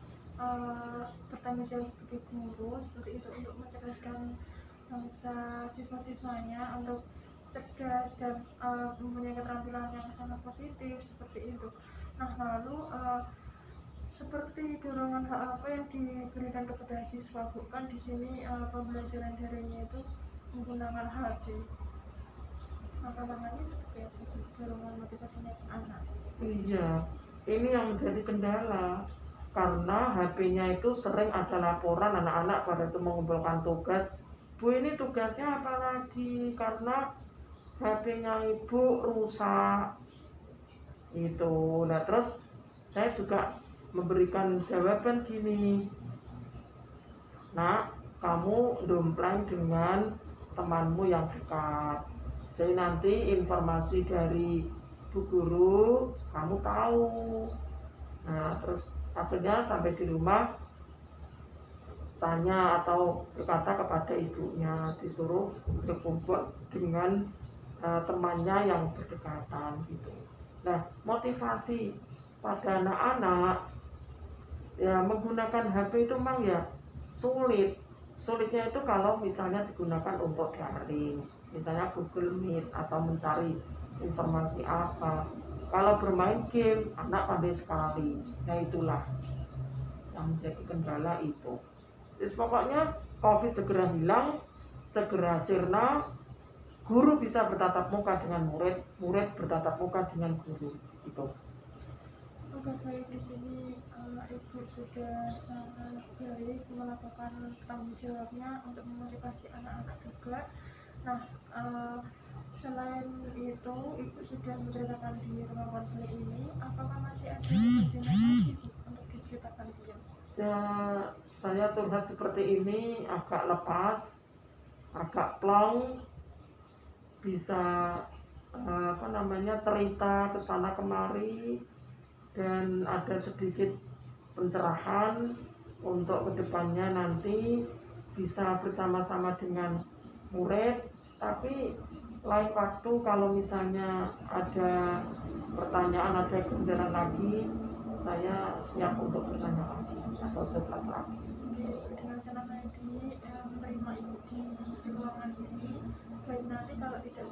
Speaker 1: bertanggung jawab sebagai guru seperti itu, untuk mencerdaskan bangsa siswa-siswanya untuk cerdas dan mempunyai keterampilan yang sangat positif seperti itu. Nah, lalu seperti dorongan HAP yang diberikan kepada siswa, bukan di sini pembelajaran daringnya itu menggunakan HP. Langkah-langkahnya seperti apa? Dorongan motivasinya ke anak.
Speaker 2: Iya, ini yang menjadi kendala karena HP-nya itu sering ada laporan anak-anak pada itu mengumpulkan tugas. Bu, ini tugasnya apa lagi? Karena HP-nya ibu rusak. Itu. Nah, terus saya juga memberikan jawaban gini. Nah, kamu dompleng dengan temanmu yang dekat. Jadi nanti informasi dari Bu Guru kamu tahu. Nah, terus akhirnya sampai di rumah tanya atau berkata kepada ibunya, disuruh berkumpul dengan temannya yang berdekatan gitu. Nah, motivasi pada anak-anak ya menggunakan HP itu memang ya sulit. Sulitnya itu kalau misalnya digunakan untuk daring, misalnya Google Meet atau mencari informasi apa. Kalau bermain game, anak pandai sekali. Nah, itulah yang menjadi kendala itu. Jadi pokoknya COVID segera hilang, segera sirna, guru bisa bertatap muka dengan murid, murid bertatap muka dengan guru. Itu.
Speaker 1: Oke, baik, di sini Ibu sudah sangat baik melakukan tanggung jawabnya untuk memotivasi anak-anak juga. Nah, selain itu Ibu sudah menceritakan di ruang konseling ini, apakah masih ada kejadian lagi Bu, untuk diceritakan Bu?
Speaker 2: Ya, saya curhat seperti ini agak lepas, agak plong, bisa cerita ke sana kemari, dan ada sedikit pencerahan untuk kedepannya nanti bisa bersama-sama dengan murid. Tapi lain waktu kalau misalnya ada pertanyaan, ada kebenaran lagi, saya siap untuk bertanya lagi atau curhat lagi.
Speaker 1: Dengan senang hati menerima Ibu di ruangan ini. Baik, nanti kalau tidak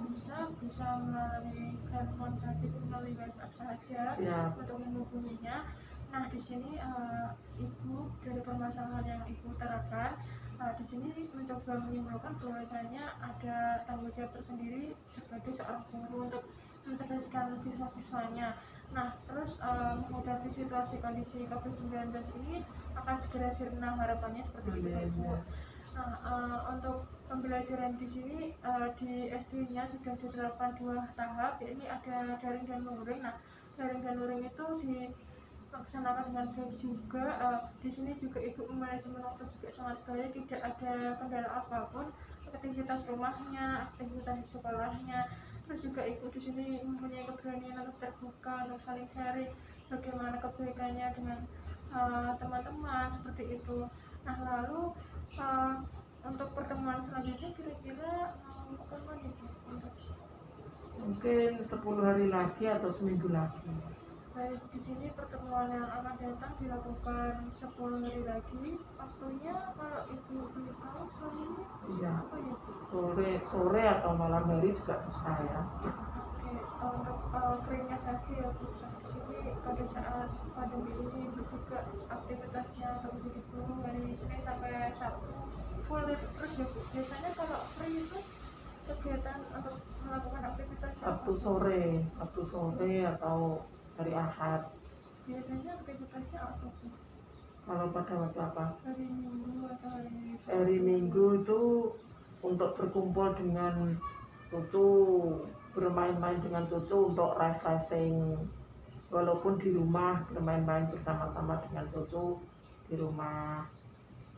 Speaker 1: bisa melalui handphone saja, melalui WhatsApp saja
Speaker 2: Ya.
Speaker 1: untuk menghubunginya. Nah, di sini Ibu dari permasalahan yang Ibu terapkan, di sini mencoba menyimpulkan bahwasanya ada tanggung jawab tersendiri sebagai seorang guru untuk mencerdaskan siswa-siswanya. Nah, terus menghadapi situasi kondisi COVID-19 ini akan segera sirna, harapannya seperti itu Bu. Nah, untuk pembelajaran di sini di SD-nya sudah diterapkan 2 tahap, yakni ada daring dan luring. Nah, daring dan luring itu dilaksanakan dengan baik juga. Di sini juga Ibu manajemen waktu juga sangat baik, tidak ada kendala apapun, aktivitas rumahnya, aktivitas sekolahnya. Terus juga Ibu di sini mempunyai keberanian untuk terbuka, untuk saling sharing bagaimana kebaikannya dengan teman-teman seperti itu. Nah, lalu untuk pertemuan selanjutnya kira-kira kapan Ibu?
Speaker 2: Mungkin 10 hari lagi atau seminggu lagi.
Speaker 1: Baik, di sini pertemuan yang akan datang dilakukan 10 hari lagi. Waktunya kalau Ibu belum tahu soalnya
Speaker 2: Iya.
Speaker 1: apa ya Bu?
Speaker 2: Sore atau malam hari juga bisa ya.
Speaker 1: Oke, untuk free-nya saja ya Bu. Di sini pada saat pandemi ini Ibu juga aktivitasnya untuk menjadi guru dari Senin sampai Sabtu full terus ya Bu. Biasanya kalau free itu kegiatan untuk melakukan aktivitas
Speaker 2: Sabtu sore atau hari Ahad.
Speaker 1: biasanya aktivitasnya apa Bu?
Speaker 2: Kalau pada waktu apa?
Speaker 1: Hari Minggu atau hari Sabtu?
Speaker 2: Hari Minggu itu untuk berkumpul dengan cucu, bermain-main dengan cucu untuk refreshing, walaupun di rumah bermain-main bersama-sama dengan cucu di rumah,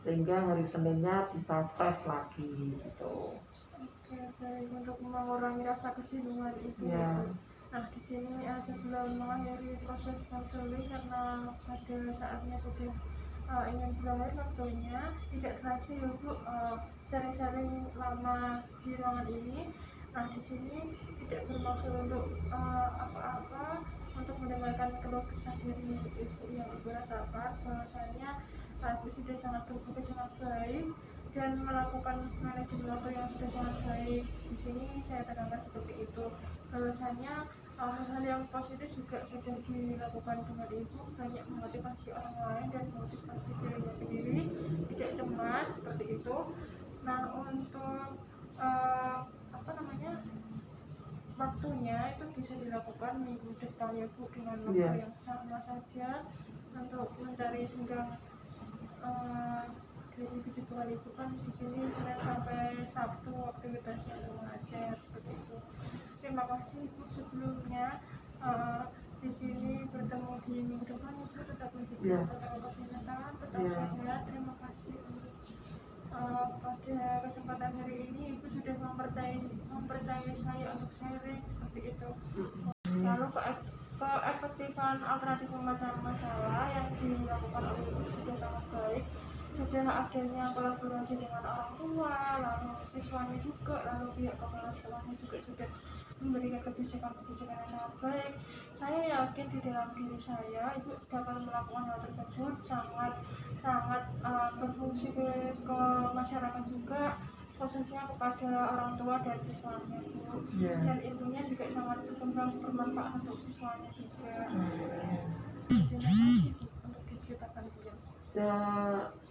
Speaker 2: sehingga hari Seninnya bisa fresh lagi gitu.
Speaker 1: Oke, baik, untuk mengurangi rasa kejenuhan itu.
Speaker 2: Ya.
Speaker 1: Nah, di sini sebelum mengakhiri proses konseling, karena pada saatnya sudah ingin berakhir waktunya, tidak terasa ya Bu sharing-sharing lama di ruangan ini. Nah, di sini tidak bermaksud untuk apa-apa, untuk mendengarkan keluh kesah dari Ibu yang Ibu rasakan bahwasanya Ibu sudah sangat terbukti sangat baik dan melakukan manajemen waktu yang sudah sangat baik. Di sini saya tekankan seperti itu, bahwasanya hal-hal yang positif juga sudah dilakukan dengan itu, banyak memotivasi orang lain dan memotivasi dirinya sendiri, tidak cemas seperti itu. Nah, untuk apa namanya, waktunya itu bisa dilakukan minggu depan ya Bu, dengan waktu yang sama saja untuk mencari senggang dari kesibukan Ibu kan di sini Senin sampai Sabtu aktivitasnya untuk mengajar seperti itu. Terima kasih Ibu sebelumnya. Di sini bertemu di minggu depan Ibu tetap menjaga protokol kesehatan, tetap sehat. Terima kasih untuk pada kesempatan hari ini Ibu sudah mempercayai saya untuk sharing seperti itu. Lalu keefektifan alternatif memecahkan masalah yang dilakukan oleh Ibu sudah sangat baik. Sudah adanya kolaborasi dengan orang tua, lalu siswanya juga, lalu pihak kepala sekolahnya juga sudah memberikan kebijakan-kebijakan yang sangat baik. Saya yakin di dalam diri saya Ibu dapat melakukan hal tersebut, sangat berfungsi ke masyarakat juga, khususnya kepada orang tua dan siswanya Bu. Dan ilmunya juga sangat bermanfaat untuk siswanya juga. Terima kasih Bu untuk diceritakan beliau.
Speaker 2: Ya,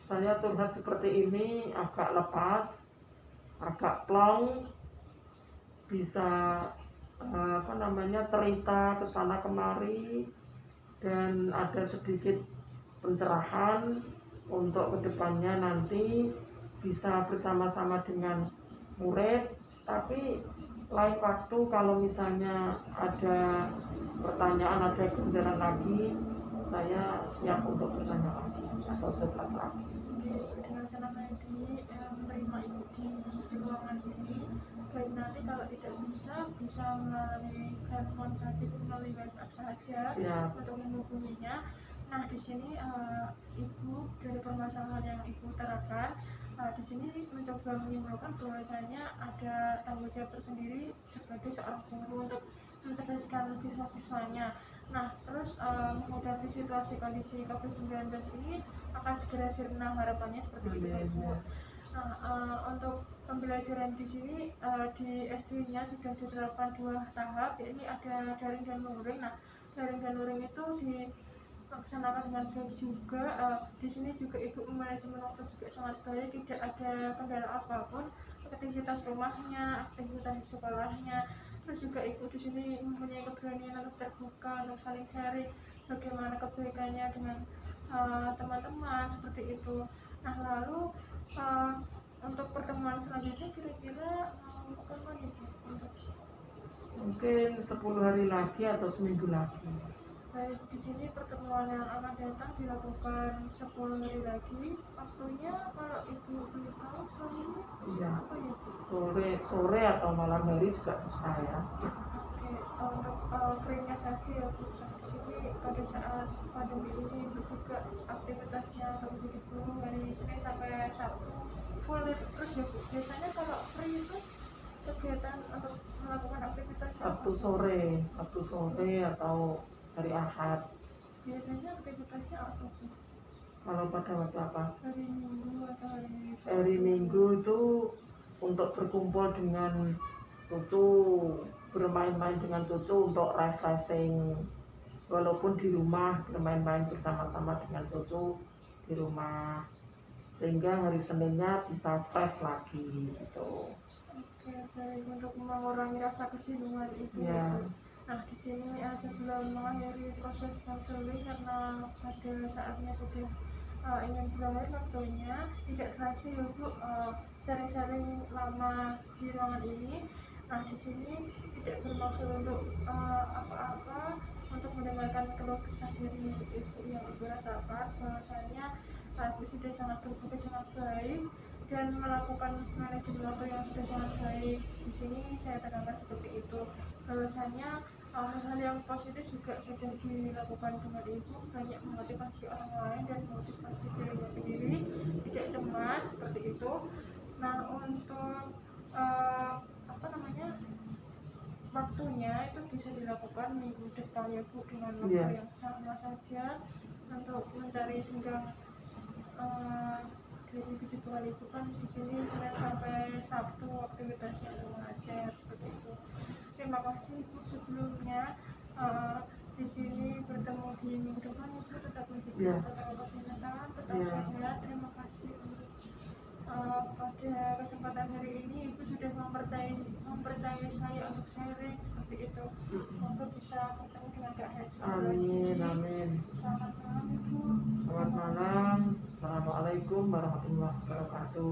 Speaker 2: saya curhat seperti ini agak lepas, agak plong, bisa cerita ke sana kemari, dan ada sedikit pencerahan untuk kedepannya nanti bisa bersama-sama dengan murid. Tapi lain waktu kalau misalnya ada pertanyaan, ada kebenaran lagi, saya siap untuk bertanya lagi atau curhat lagi.
Speaker 1: Dengan senang hati menerima Ibu di ruangan ini. Baik, nanti kalau tidak bisa melalui handphone saja, melalui WhatsApp saja untuk menghubunginya. Nah, di sini Ibu dari permasalahan yang Ibu terapkan, di sini mencoba menyimpulkan bahwasanya ada tanggung jawab tersendiri sebagai seorang guru untuk mencerdaskan siswa-siswanya. Nah, terus menghadapi situasi kondisi COVID-19 ini akan segera sirna, harapannya seperti itu Bu. Nah, untuk pembelajaran di sini di SD-nya sudah diterapkan 2 tahap, yakni ada daring dan luring. Nah, daring dan luring itu dilaksanakan dengan baik juga. Di sini juga Ibu manajemen waktu juga sangat baik, tidak ada kendala apapun, aktivitas rumahnya, aktivitas di sekolahnya. Terus juga Ibu di sini mempunyai keberanian untuk terbuka, untuk saling sharing bagaimana kebaikannya dengan teman-teman seperti itu. Nah, lalu untuk pertemuan selanjutnya kira-kira kapan Ibu?
Speaker 2: Mungkin 10 hari lagi atau seminggu lagi.
Speaker 1: Baik, di sini pertemuan yang akan datang dilakukan 10 hari lagi. Waktunya kalau Ibu belum tahu selainnya apa ya Bu?
Speaker 2: Sore atau malam hari juga bisa ya.
Speaker 1: Oke, untuk free-nya saja ya Bu. Di sini pada saat pandemi ini juga aktivitasnya menjadi guru hari Senin sampai Sabtu full terus ya Bu. Biasanya kalau free itu kegiatan untuk melakukan aktivitas
Speaker 2: Sabtu sore atau hari Ahad.
Speaker 1: Biasanya aktivitasnya apa Bu?
Speaker 2: Kalau pada waktu apa?
Speaker 1: Hari Minggu atau hari Sabtu?
Speaker 2: Hari Minggu itu untuk berkumpul dengan cucu, bermain-main dengan cucu untuk refreshing, walaupun di rumah bermain-main bersama-sama dengan cucu di rumah, sehingga hari Seninnya bisa fresh lagi gitu.
Speaker 1: Oke, baik, untuk mengurangi rasa kejenuhan itu ya. Nah, di sini sebelum mengakhiri proses konseling, karena pada saatnya sudah ingin berakhir waktunya, tidak terasa ya Bu sharing-sharing lama di ruangan ini. Nah, di sini tidak bermaksud untuk apa-apa, untuk mendengarkan keluh kesah dari Ibu yang Ibu rasakan, bahwasanya Ibu sudah sangat berbudi, sangat baik, dan melakukan manajemen waktu yang sudah sangat baik. Di sini saya tekankan seperti itu, bahwasanya hal-hal yang positif juga sudah dilakukan dengan itu, banyak memotivasi orang lain dan memotivasi dirinya sendiri, tidak cemas seperti itu. Nah, untuk waktunya itu bisa dilakukan minggu depan ya Bu, dengan waktu yang sama saja untuk mencari senggang Jadi kesibukan ibu kan di sini Senin sampai Sabtu aktivitasnya untuk mengajar seperti itu. Terima kasih ibu sebelumnya. Di sini bertemu di minggu depan ibu tetap menjaga protokol kesehatan, tetap sehat. Terima kasih untuk pada kesempatan hari ini ibu sudah mempercayai saya untuk sharing seperti itu. Semoga bisa ketemu dengan Kak Hetsa
Speaker 2: Amin,
Speaker 1: lagi.
Speaker 2: amin.
Speaker 1: Selamat malam ibu.
Speaker 2: Selamat malam. Assalamualaikum warahmatullahi wabarakatuh.